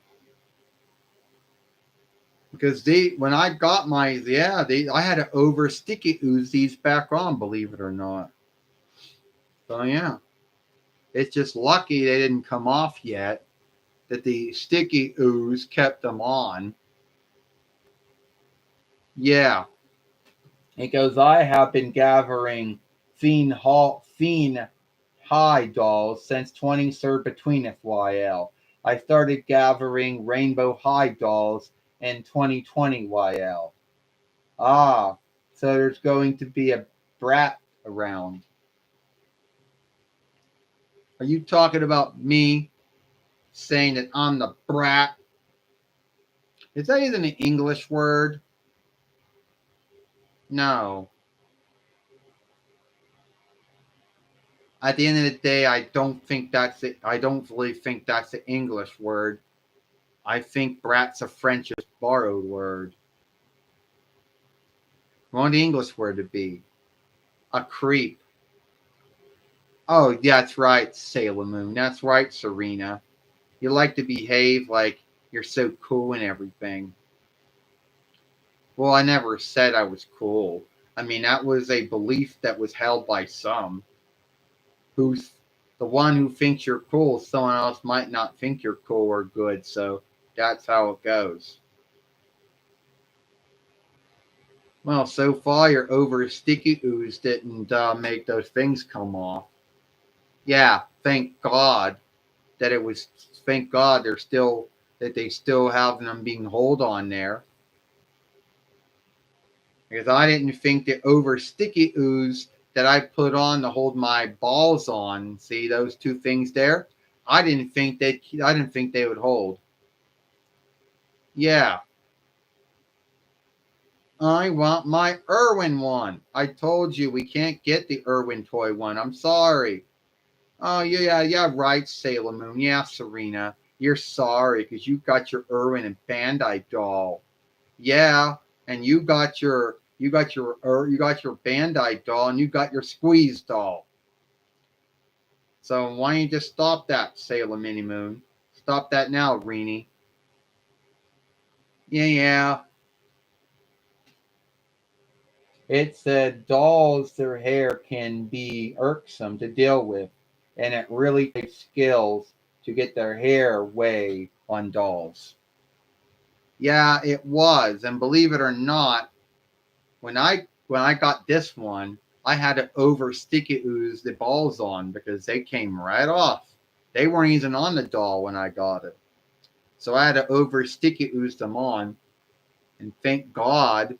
because when I got I had to over sticky ooze these back on, believe it or not. So yeah, it's just lucky they didn't come off yet. That the sticky ooze kept them on. Yeah, because I have been gathering Fiend High dolls since 23rd between FYL. I started gathering Rainbow High dolls in 2020 YL. Ah, so there's going to be a brat around. Are you talking about me saying that I'm the brat? Is that even an English word? No. At the end of the day, I don't think that's it. I don't really think that's an English word. I think brat's a French borrowed word. I want the English word to be a creep. Oh, that's right, Sailor Moon. That's right, Serena. You like to behave like you're so cool and everything. Well, I never said I was cool. I mean, that was a belief that was held by some. Who's the one who thinks you're cool, someone else might not think you're cool or good, so that's how it goes. Well, so far your over sticky ooze didn't make those things come off. Yeah, thank God that it was. Thank God that they still have them being hold on there. Because I didn't think the over sticky ooze that I put on to hold my balls on, see those two things there? I didn't think they would hold. Yeah, I want my Irwin one. I told you we can't get the Irwin toy one. I'm sorry. Oh yeah, right, Sailor Moon. Yeah, Serena. You're sorry because you got your Irwin and Bandai doll. Yeah, and you got your Bandai doll and you got your Squeeze doll. So why don't you just stop that, Sailor Mini Moon? Stop that now, Reenie. Yeah. It said dolls, their hair can be irksome to deal with, and it really takes skills to get their hair way on dolls. Yeah, it was, and believe it or not, when I got this one, I had to over sticky ooze the balls on because they came right off. They weren't even on the doll when I got it. So I had to over sticky ooze them on. And thank God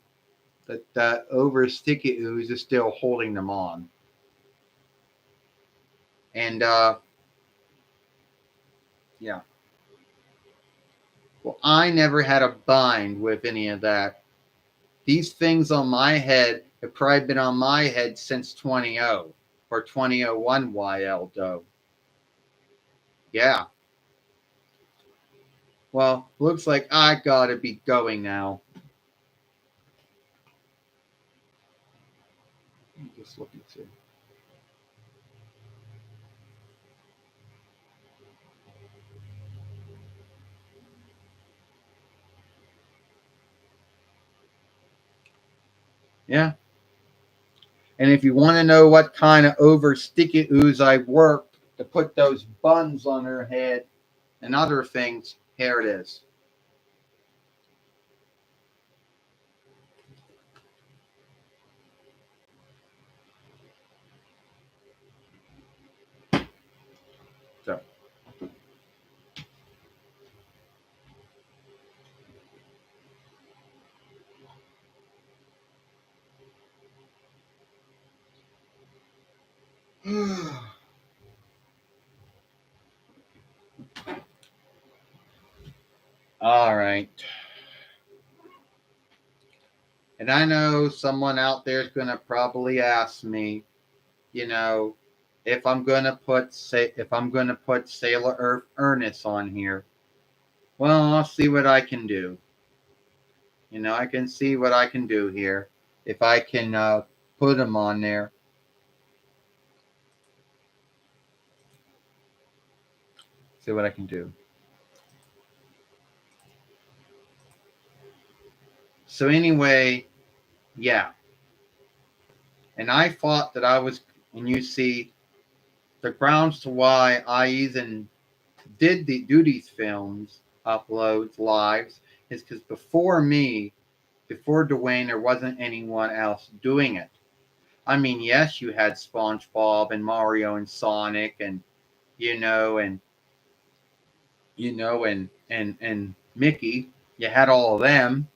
that that over sticky ooze is still holding them on. And yeah. Well, I never had a bind with any of that. These things on my head have probably been on my head since 20 or 2001 YL dough. Yeah. Well, looks like I gotta be going now. Just looking to. Yeah. And if you want to know what kind of over sticky ooze I worked to put those buns on her head and other things, here it is. So. All right. And I know someone out there is going to probably ask me, you know, if I'm going to put Sailor Earth Ernest on here. Well, I'll see what I can do. I can see what I can do here. If I can put him on there. See what I can do. So anyway, yeah. And I thought that I was, and you see, the grounds to why I even do these films, uploads, lives, is because before Dwayne, there wasn't anyone else doing it. I mean, yes, you had SpongeBob and Mario and Sonic and you know and and Mickey. You had all of them,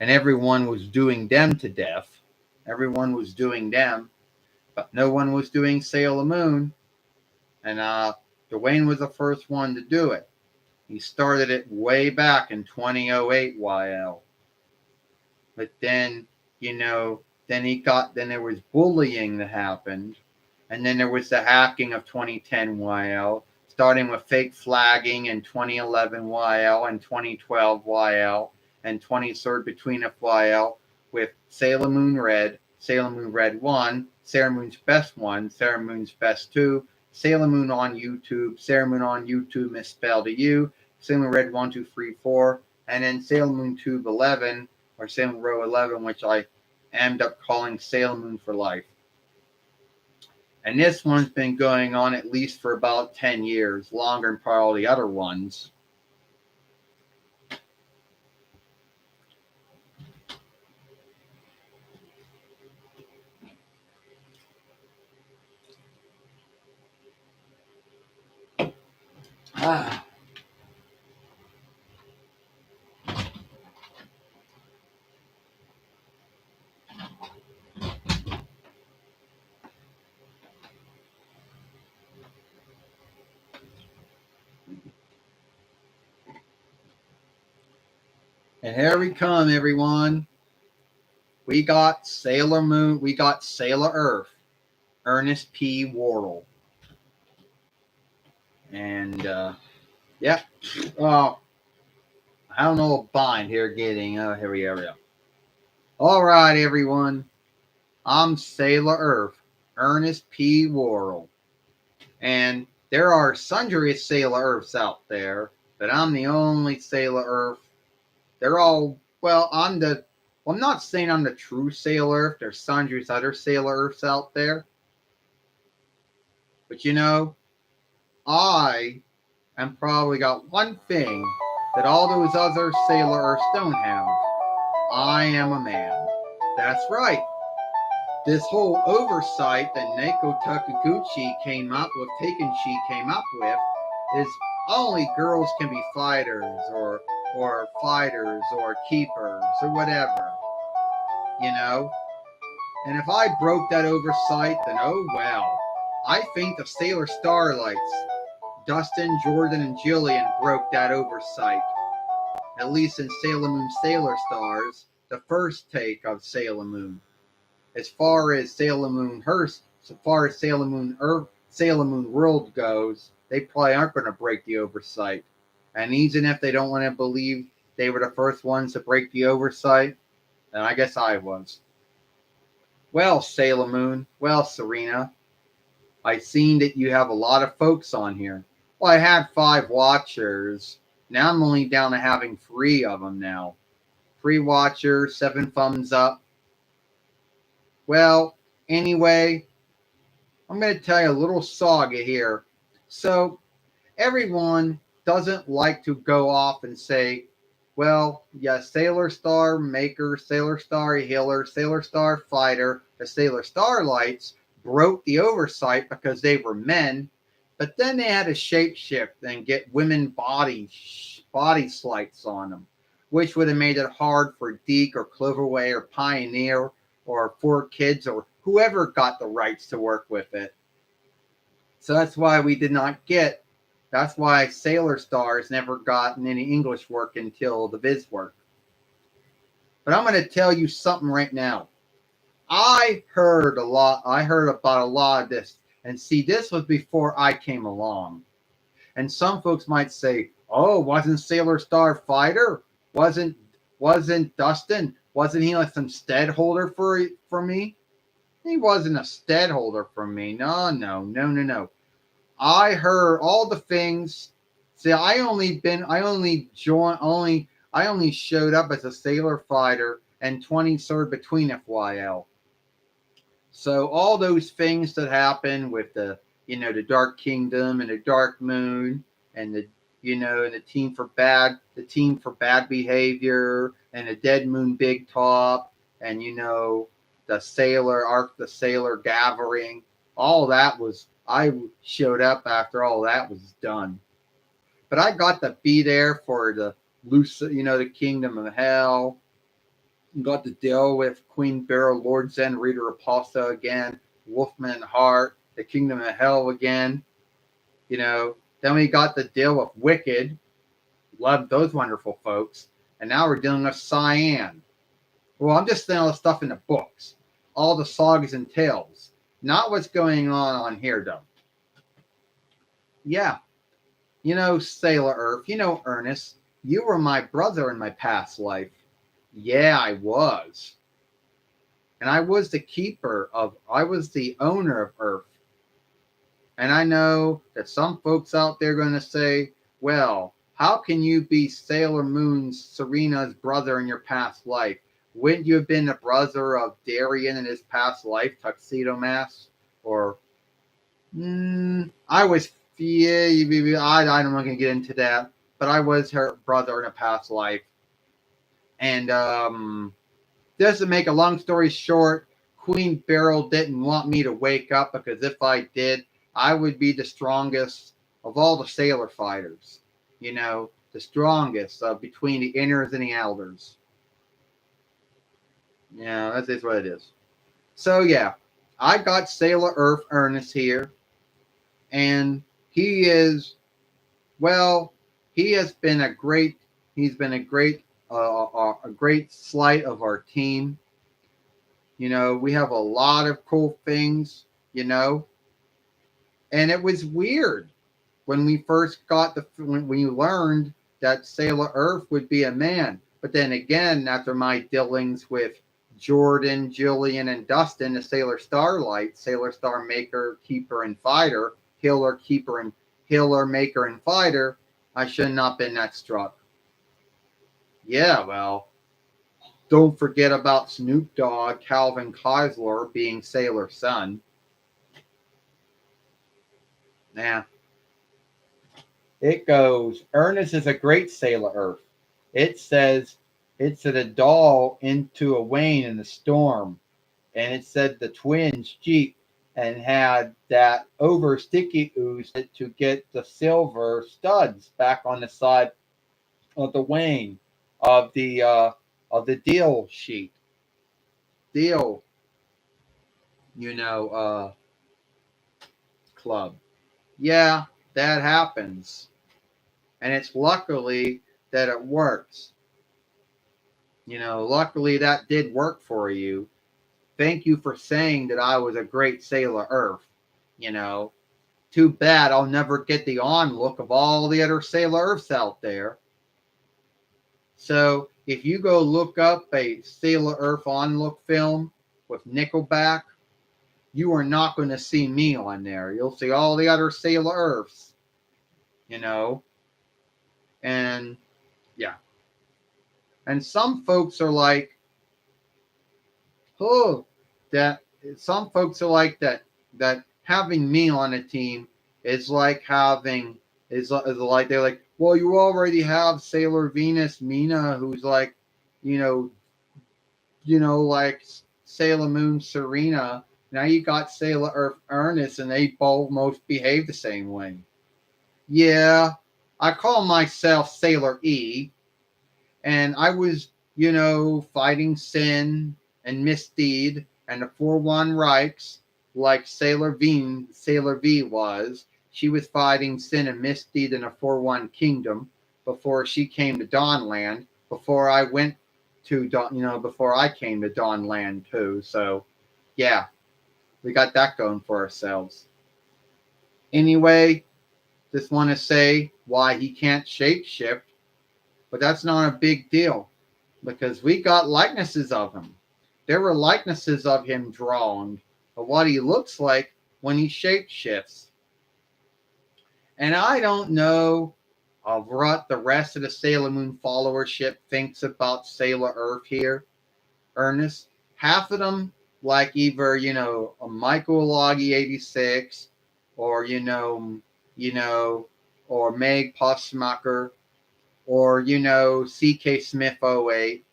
and everyone was doing them to death. Everyone was doing them, but no one was doing Sailor Moon. And Dwayne was the first one to do it. He started it way back in 2008 YL. But then, then there was bullying that happened. And then there was the hacking of 2010 YL, starting with fake flagging in 2011 YL and 2012 YL and 23rd Between Us YL with Sailor Moon Red, Sailor Moon Red 1, Sailor Moon's Best 1, Sailor Moon's Best 2, Sailor Moon on YouTube, Sailor Moon on YouTube misspelled a U, Sailor Moon Red 1, 2, 3, 4, and then Sailor Moon Tube 11, or Sailor Moon Row 11, which I ended up calling Sailor Moon for Life. And this one's been going on at least for about 10 years, longer than probably the other ones. Ah. And here we come, everyone. We got Sailor Moon. We got Sailor Earth, Ernest P. Worrell. And, yeah. Oh, I don't know what bind here getting. Oh, here we go. All right, everyone. I'm Sailor Earth, Ernest P. Worrell. And there are sundry Sailor Earths out there, but I'm the only Sailor Earth. They're all, I'm not saying I'm the true Sailor Earth. There's sundry other Sailor Earths out there. But I am probably got one thing that all those other Sailor Earths don't have. I am a man. That's right. this whole oversight that Neko Takaguchi came up with, Takenchi came up with, is only girls can be fighters or fighters or keepers or whatever, you know. And if I broke that oversight, then oh well. I think the Sailor Starlights, Dustin, Jordan, and Jillian broke that oversight. At least in Sailor Moon Sailor Stars, the first take of Sailor Moon. As far as Sailor Moon Hearst, so far as Sailor Moon Earth, Sailor Moon World goes, they probably aren't going to break the oversight. And even if they don't want to believe they were the first ones to break the oversight, then I guess I was. Well, Sailor Moon, well, Serena, I seen that you have a lot of folks on here. Well, I had 5 watchers. Now I'm only down to having 3 of them now. 3 watchers, 7 thumbs up. Well, anyway, I'm going to tell you a little saga here. So, everyone doesn't like to go off and say, well, yes, Sailor Star Maker, Sailor Star Healer, Sailor Star Fighter, the Sailor Starlights broke the oversight because they were men, but then they had to shapeshift and get women body slights on them, which would have made it hard for Deke or Cloverway or Pioneer or 4Kids or whoever got the rights to work with it. So that's why we did not get, that's why Sailor Stars never gotten any English work until the Viz work. But I'm going to tell you something right now. I heard about a lot of this. And see, this was before I came along. And some folks might say, oh, wasn't Sailor Star Fighter? Wasn't Dustin? Wasn't he like some stead holder for me? He wasn't a stead holder for me. No. I heard all the things. See, I only showed up as a Sailor Fighter and 23rd between FYL. So all those things that happened with the Dark Kingdom and the Dark Moon and the team for bad behavior and the Dead Moon Big Top and the Sailor Gathering, all that was, I showed up after all that was done. But I got to be there for the the Kingdom of Hell. Got to deal with Queen Beryl, Lord Zen, Rita Repulsa again, Wolfman Heart, the Kingdom of Hell again. Then we got to deal with Wicked. Loved those wonderful folks. And now we're dealing with Cyan. Well, I'm just saying all the stuff in the books. All the sagas and tales. Not what's going on here, though. Yeah. Sailor Earth. Ernest. You were my brother in my past life. Yeah, I was. And I was the owner of Earth. And I know that some folks out there are going to say, well, how can you be Sailor Moon's Serena's brother in your past life? Wouldn't you have been the brother of Darien in his past life, Tuxedo Mask? Or, I'm not going to get into that, but I was her brother in a past life. And just to make a long story short, Queen Beryl didn't want me to wake up because if I did, I would be the strongest of all the Sailor fighters. The strongest between the inners and the outers. Yeah, that is what it is. So yeah, I got Sailor Earth Ernest here, and he has been a great slight of our team. We have a lot of cool things, and it was weird when we first when we learned that Sailor Earth would be a man. But then again, after my dealings with Jordan, Jillian, and Dustin, the Sailor Starlight, Sailor Star Maker, Keeper, and Fighter, Healer, Maker, and Fighter, I should not have been that struck. Yeah, well, don't forget about Snoop Dogg, Calvin Keisler being Sailor Sun. Yeah. It goes, Ernest is a great Sailor Earth. It says, it's a doll into a Wayne in the storm. and it said the twins Jeep, and had that over sticky ooze to get the silver studs back on the side of the wing of the deal sheet. Deal, you know, club. Yeah, that happens. And it's luckily that it works. Luckily that did work for you. Thank you for saying that I was a great Sailor Earth. You know, Too bad I'll never get the on look of all the other Sailor Earths out there. So if you go look up a Sailor Earth on look film with Nickelback, you are not going to see me on there. You'll see all the other Sailor Earths, you know, and yeah. And some folks are like, oh, that some folks are like that having me on a team is like having is like they're like, well, you already have Sailor Venus Mina, who's like, you know, like Sailor Moon Serena. Now you got Sailor Earth Ernest, and they both most behave the same way. Yeah, I call myself Sailor E, and I was, fighting Sin and Misdeed and the 4-1 Reichs like Sailor V was. She was fighting Sin and Misdeed in a 4-1 Kingdom before she came to Dawnland, before I went to before I came to Dawnland too. So, yeah, we got that going for ourselves. Anyway, just want to say why he can't shapeshift, but that's not a big deal because we got likenesses of him. There were likenesses of him drawn of what he looks like when he shapeshifts. And I don't know of what the rest of the Sailor Moon followership thinks about Sailor Earth here, Ernest. Half of them like either, a Michael Loggy 86 or, or Meg Puffsmacher or, CK Smith 08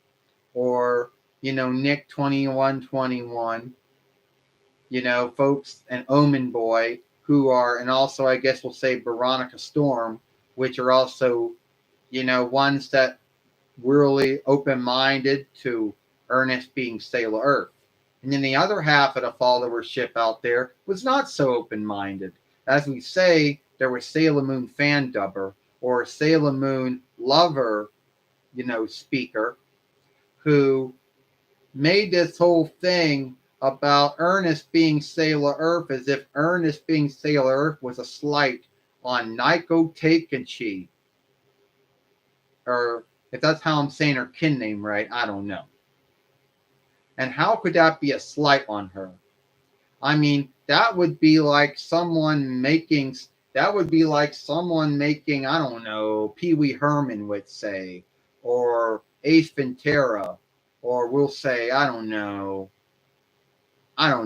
or, Nick 2121, folks, and Omen Boy, who are, and also I guess we'll say Veronica Storm, which are also, ones that really open minded to Ernest being Sailor Earth. And then the other half of the followership out there was not so open minded. As we say, there was Sailor Moon fan dubber or Sailor Moon lover, speaker who made this whole thing about Ernest being Sailor Earth as if Ernest being Sailor Earth was a slight on Naiko Takeuchi. Or if that's how I'm saying her kin name right, I don't know. And how could that be a slight on her? I mean, that would be like someone making, I don't know, Pee Wee Herman would say, or Ace Ventura, or we'll say, I don't know, or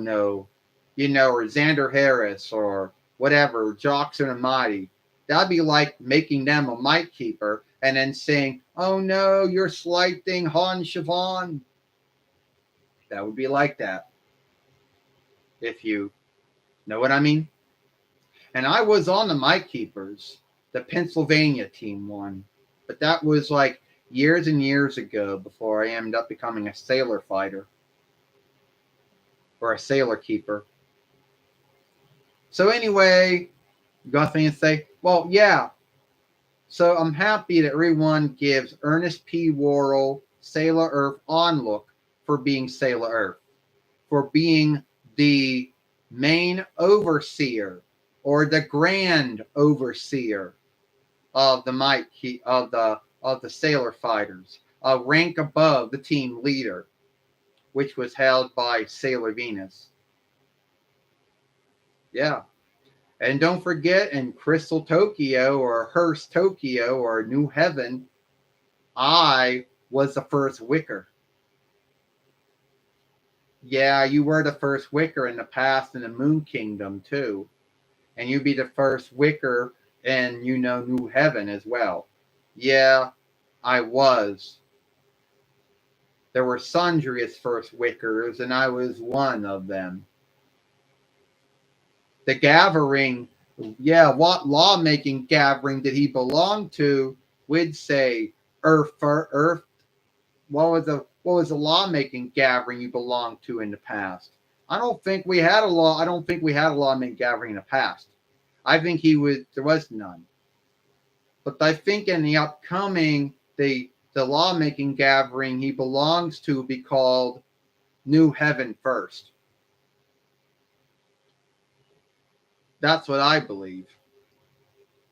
Xander Harris or whatever, Jackson and Mighty. That'd be like making them a mic keeper and then saying, oh no, you're slighting Han Siobhan. That would be like that, if you know what I mean. And I was on the mic keepers, the Pennsylvania team one, but that was like years and years ago before I ended up becoming a sailor fighter or a sailor keeper. So anyway, you got anything to say? Well, yeah. So I'm happy that everyone gives Ernest P. Worrell Sailor Earth on look for being Sailor Earth, for being the main overseer or the grand overseer of the of the sailor fighters, a rank above the team leader, which was held by Sailor Venus. Yeah. And don't forget, in Crystal Tokyo or Hearst Tokyo or New Heaven, I was the first Wicker. Yeah, you were the first Wicker in the past in the Moon Kingdom, too. And you'd be the first Wicker in, New Heaven as well. Yeah, I was. There were sundry first wickers, and I was one of them. The gathering, yeah, what lawmaking gathering did he belong to? We'd say Earth. What was the lawmaking gathering you belonged to in the past? I don't think we had a law. I don't think we had a lawmaking gathering in the past. I think there was none. But I think in the upcoming the lawmaking gathering he belongs to will be called New Heaven First. That's what I believe.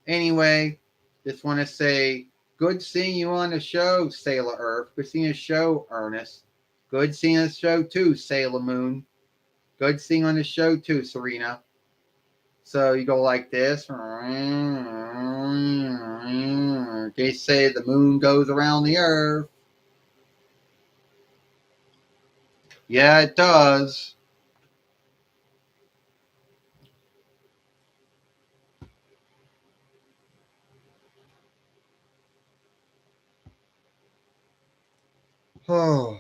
Anyway, just want to say good seeing you on the show, Sailor Earth. Good seeing the show, Ernest. Good seeing the show too, Sailor Moon. Good seeing on the show too, Serena. So you go like this. They say the moon goes around the earth. Yeah, it does. Oh,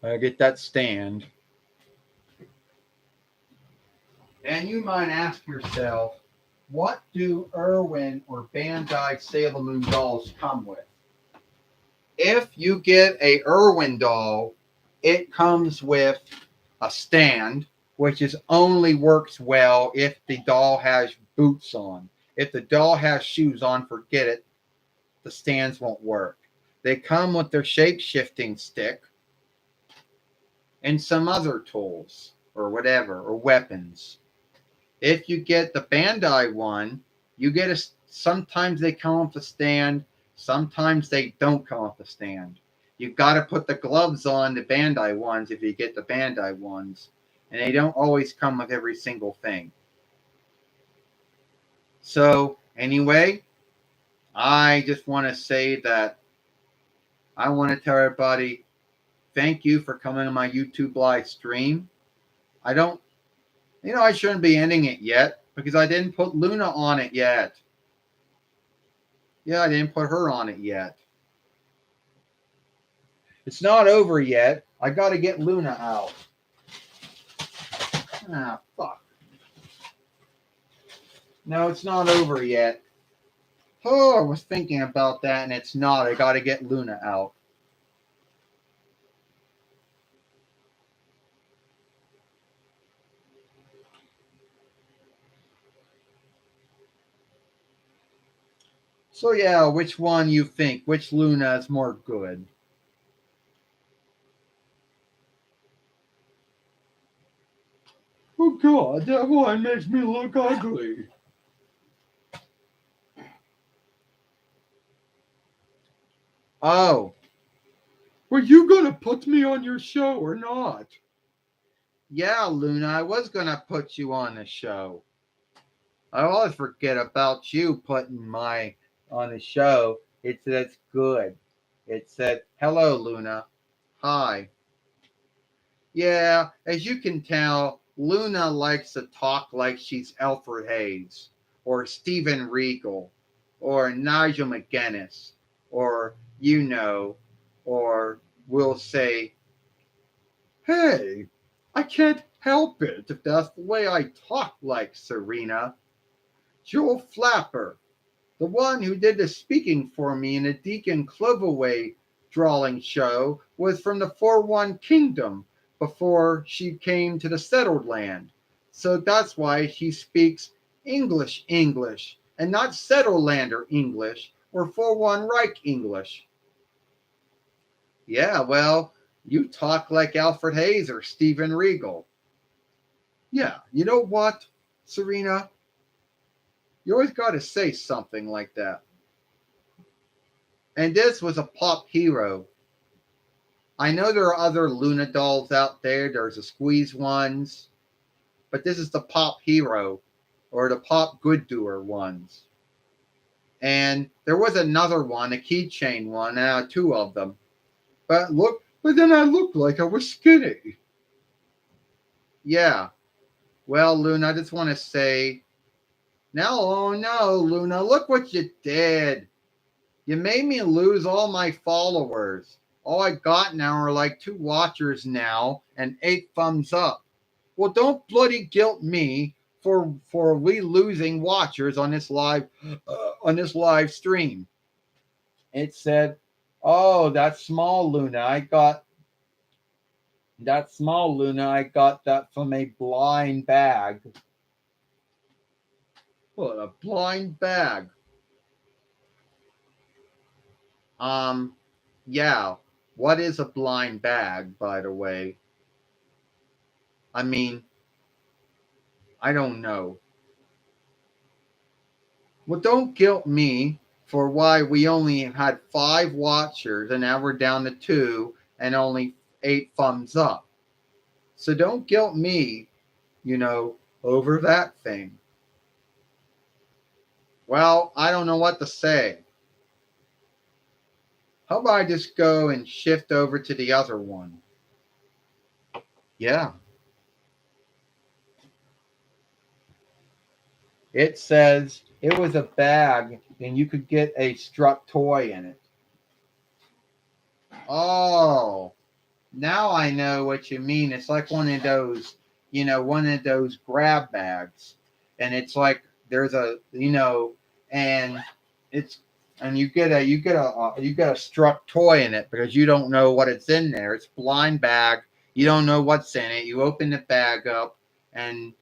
I get that stand. And you might ask yourself, what do Irwin or Bandai Sailor Moon dolls come with? If you get a Irwin doll, it comes with a stand, which is only works well if the doll has boots on. If the doll has shoes on, forget it. The stands won't work. They come with their shape shifting stick and some other tools or whatever or weapons. If you get the Bandai one, you get sometimes they come with a stand, sometimes they don't come with a stand. You've got to put the gloves on the Bandai ones if you get the Bandai ones, and they don't always come with every single thing. So, anyway, I just want to say that I want to tell everybody thank you for coming to my YouTube live stream. I don't, I shouldn't be ending it yet because I didn't put Luna on it yet. Yeah, I didn't put her on it yet. It's not over yet. I got to get Luna out. Ah, fuck. No, it's not over yet. Oh, I was thinking about that and it's not. I got to get Luna out. So yeah, which one you think? Which Luna is more good? Oh god, that one makes me look ugly. Oh. Were you gonna put me on your show or not? Yeah, Luna, I was gonna put you on the show. I always forget about you putting my on the show. It says good. It said, hello, Luna. Hi. Yeah, as you can tell, Luna likes to talk like she's Alfred Hayes, or Stephen Regal, or Nigel McGuinness, or or we'll say, hey, I can't help it if that's the way I talk like Serena. Joel Flapper, the one who did the speaking for me in the Deacon Cloverway drawing show, was from the 4-1 Kingdom before she came to the settled land. So that's why she speaks English and not settled lander English or 4-1 Reich English. Yeah, well, you talk like Alfred Hayes or Stephen Regal. Yeah, you know what, Serena? You always got to say something like that. And this was a pop hero. I know there are other Luna dolls out there. There's the squeeze ones. But this is the pop hero or the pop good doer ones. And there was another one, a keychain one, two of them. But then I looked like I was skinny. Yeah. Well, Luna, I just want to say, oh no, Luna, look what you did. You made me lose all my followers. All I got now are like 2 watchers now and 8 thumbs up. Well, don't bloody guilt me for we losing watchers on this live stream. It said, "Oh, that small Luna, I got that from a blind bag." What a blind bag. Um, yeah. What is a blind bag, by the way? I mean, I don't know. Well, don't guilt me for why we only had 5 watchers and now we're down to 2 and only 8 thumbs up. So don't guilt me, over that thing. Well, I don't know what to say. How about I just go and shift over to the other one? Yeah. It says it was a bag and you could get a struck toy in it. Oh, now I know what you mean. It's like one of those grab bags. And it's like there's and it's and you get a struck toy in it because you don't know what it's in there. It's blind bag. You don't know what's in it. You open the bag up and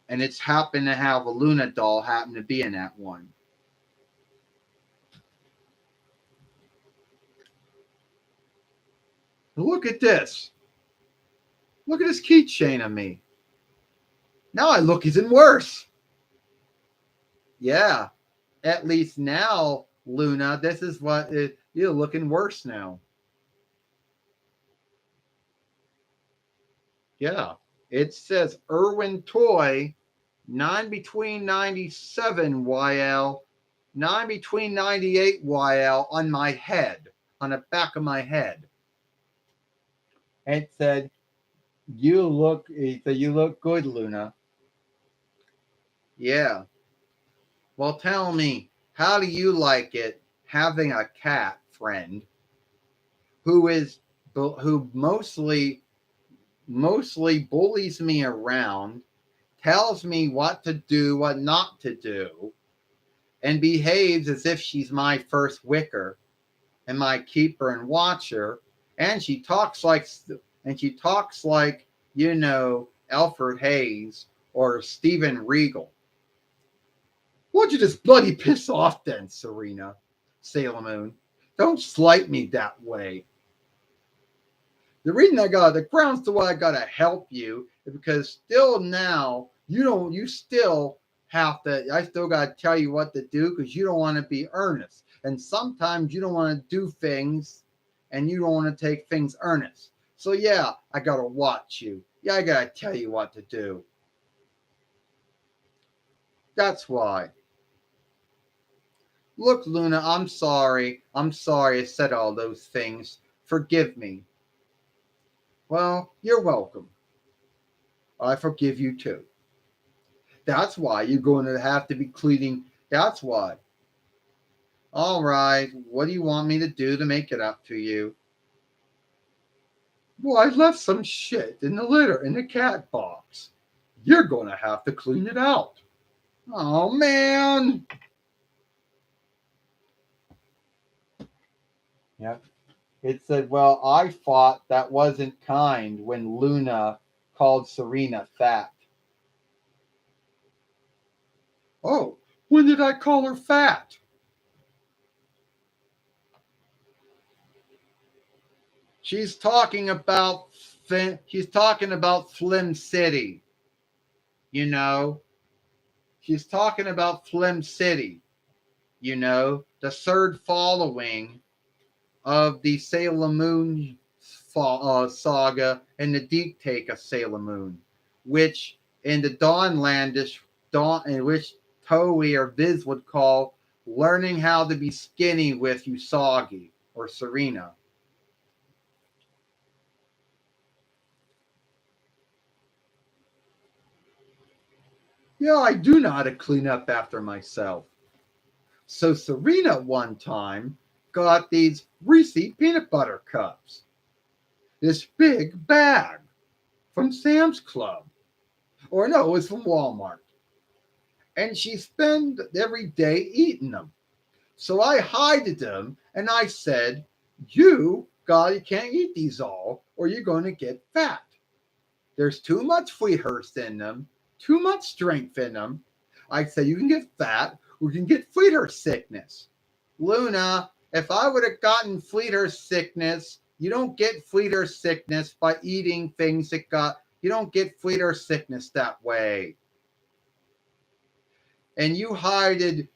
it's happened to have a Luna doll happen to be in that one. Look at this. Look at this keychain on me. Now I look even worse. Yeah. At least now, Luna, this is you're looking worse now. Yeah. It says Irwin Toy, 9 between 97 YL, 9 between 98 YL on my head, on the back of my head. And it said, you look good, Luna. Yeah. Well, tell me, how do you like it having a cat friend who mostly bullies me around, tells me what to do, what not to do, and behaves as if she's my first wicker and my keeper and watcher, and she talks like Alfred Hayes or Stephen Regal. Won't you just bloody piss off then, Serena? Sailor Moon. Don't slight me that way. The grounds to why I gotta help you is because still now you still have to, I still gotta tell you what to do because you don't want to be earnest. And sometimes you don't want to do things and you don't want to take things earnest. So yeah, I gotta watch you. Yeah, I gotta tell you what to do. That's why. Look, Luna, I'm sorry. I'm sorry I said all those things. Forgive me. Well, you're welcome. I forgive you too. That's why you're going to have to be cleaning. That's why. All right. What do you want me to do to make it up to you? Well, I left some shit in the litter in the cat box. You're going to have to clean it out. Oh, man. Yeah. It said, well, I thought that wasn't kind when Luna called Serena fat. Oh, when did I call her fat? She's talking about Flim City. You know, she's talking about Flim City. The third following of the Sailor Moon saga and the deep take of Sailor Moon, which in the in which Toei or Viz would call learning how to be skinny with Usagi or Serena. Yeah, I do know how to clean up after myself. So Serena one time got these Reese's peanut butter cups. This big bag from Sam's Club. Or no, it was from Walmart. And she spent every day eating them. So I hided them and I said, you can't eat these all or you're going to get fat. There's too much Fleethurst in them, too much strength in them. I said, you can get fat or you can get Fleethurst sickness. Luna, if I would have gotten Fleethurst sickness, you don't get Fleethurst sickness by eating things you don't get Fleethurst sickness that way. And you hided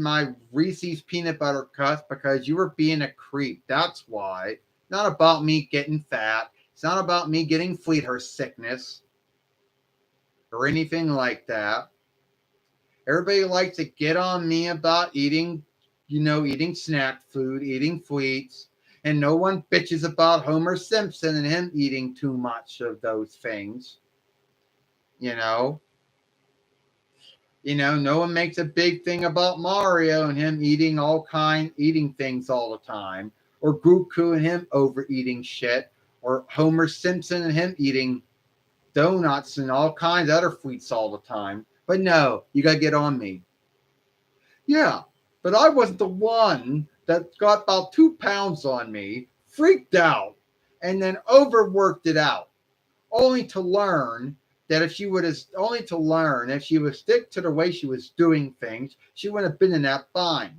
my Reese's peanut butter cups because you were being a creep. That's why. Not about me getting fat. It's not about me getting Fleethurst sickness or anything like that. Everybody likes to get on me about eating snack food, eating Fleets, and no one bitches about Homer Simpson and him eating too much of those things. No one makes a big thing about Mario and him eating things all the time, or Goku and him overeating shit, or Homer Simpson and him eating donuts and all kinds of other Fleets all the time. But no, you gotta get on me. Yeah, but I wasn't the one that got about 2 pounds on me, freaked out, and then overworked it out, only to learn that if she would stick to the way she was doing things, she wouldn't have been in that bind.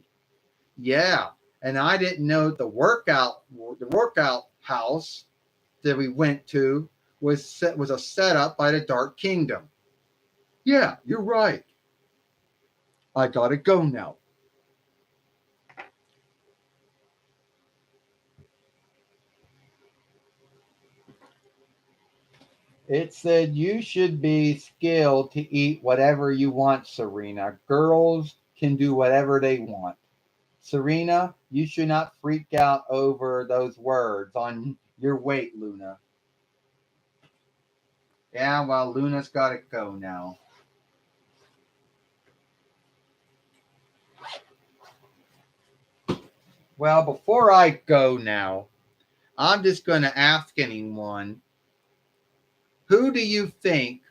Yeah, and I didn't know the workout house that we went to was a setup by the Dark Kingdom. Yeah, you're right. I gotta go now. It said you should be skilled to eat whatever you want, Serena. Girls can do whatever they want. Serena, you should not freak out over those words on your weight, Luna. Yeah, well, Luna's got to go now. Well, before I go now, I'm just going to ask anyone, who do you think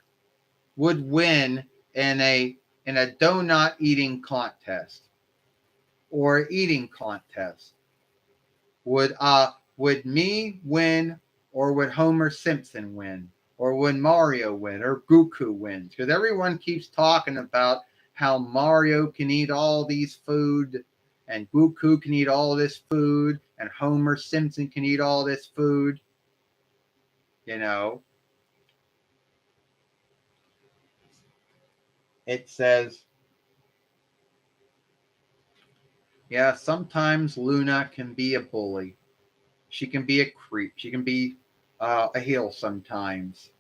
would win in a donut eating contest or eating contest? Would me win, or would Homer Simpson win, or would Mario win, or Goku win? Because everyone keeps talking about how Mario can eat all these food, and Goku can eat all this food, and Homer Simpson can eat all this food. You know, it says, yeah, sometimes Luna can be a bully. She can be a creep. She can be a heel sometimes.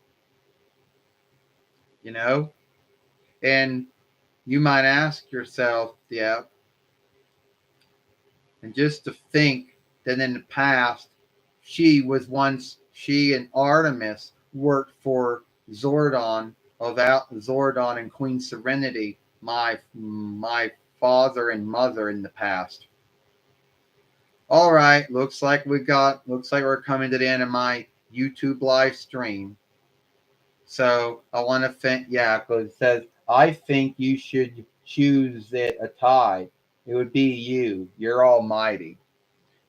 You know, and you might ask yourself, yeah, and just to think that in the past, she and Artemis worked for Zordon and Queen Serenity, my father and mother in the past. All right, looks like we're coming to the end of my YouTube live stream. So I want to think, yeah, because it says, I think you should choose it a tie. It would be you. You're almighty.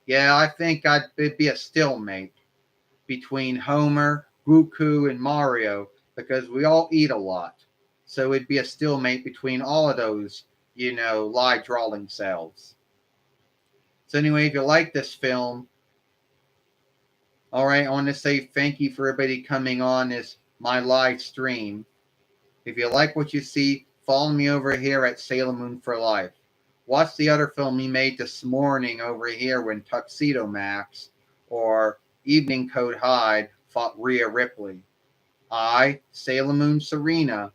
Yeah, I think it'd be a stalemate between Homer, Goku, and Mario because we all eat a lot. So it'd be a stalemate between all of those, live drawing cells. So anyway, if you like this film, all right, I want to say thank you for everybody coming on this my live stream. If you like what you see, follow me over here at Sailor Moon for Life. Watch the other film we made this morning over here when Tuxedo Max or Evening Code Hyde fought Rhea Ripley. Sailor Moon Serena,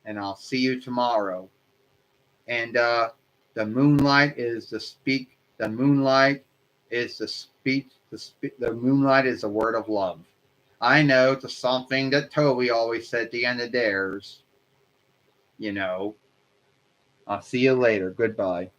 and I'll see you tomorrow. And the moonlight is the speak. The moonlight is the speech. The moonlight is the word of love. I know it's something that Toby always said at the end of theirs. I'll see you later. Goodbye.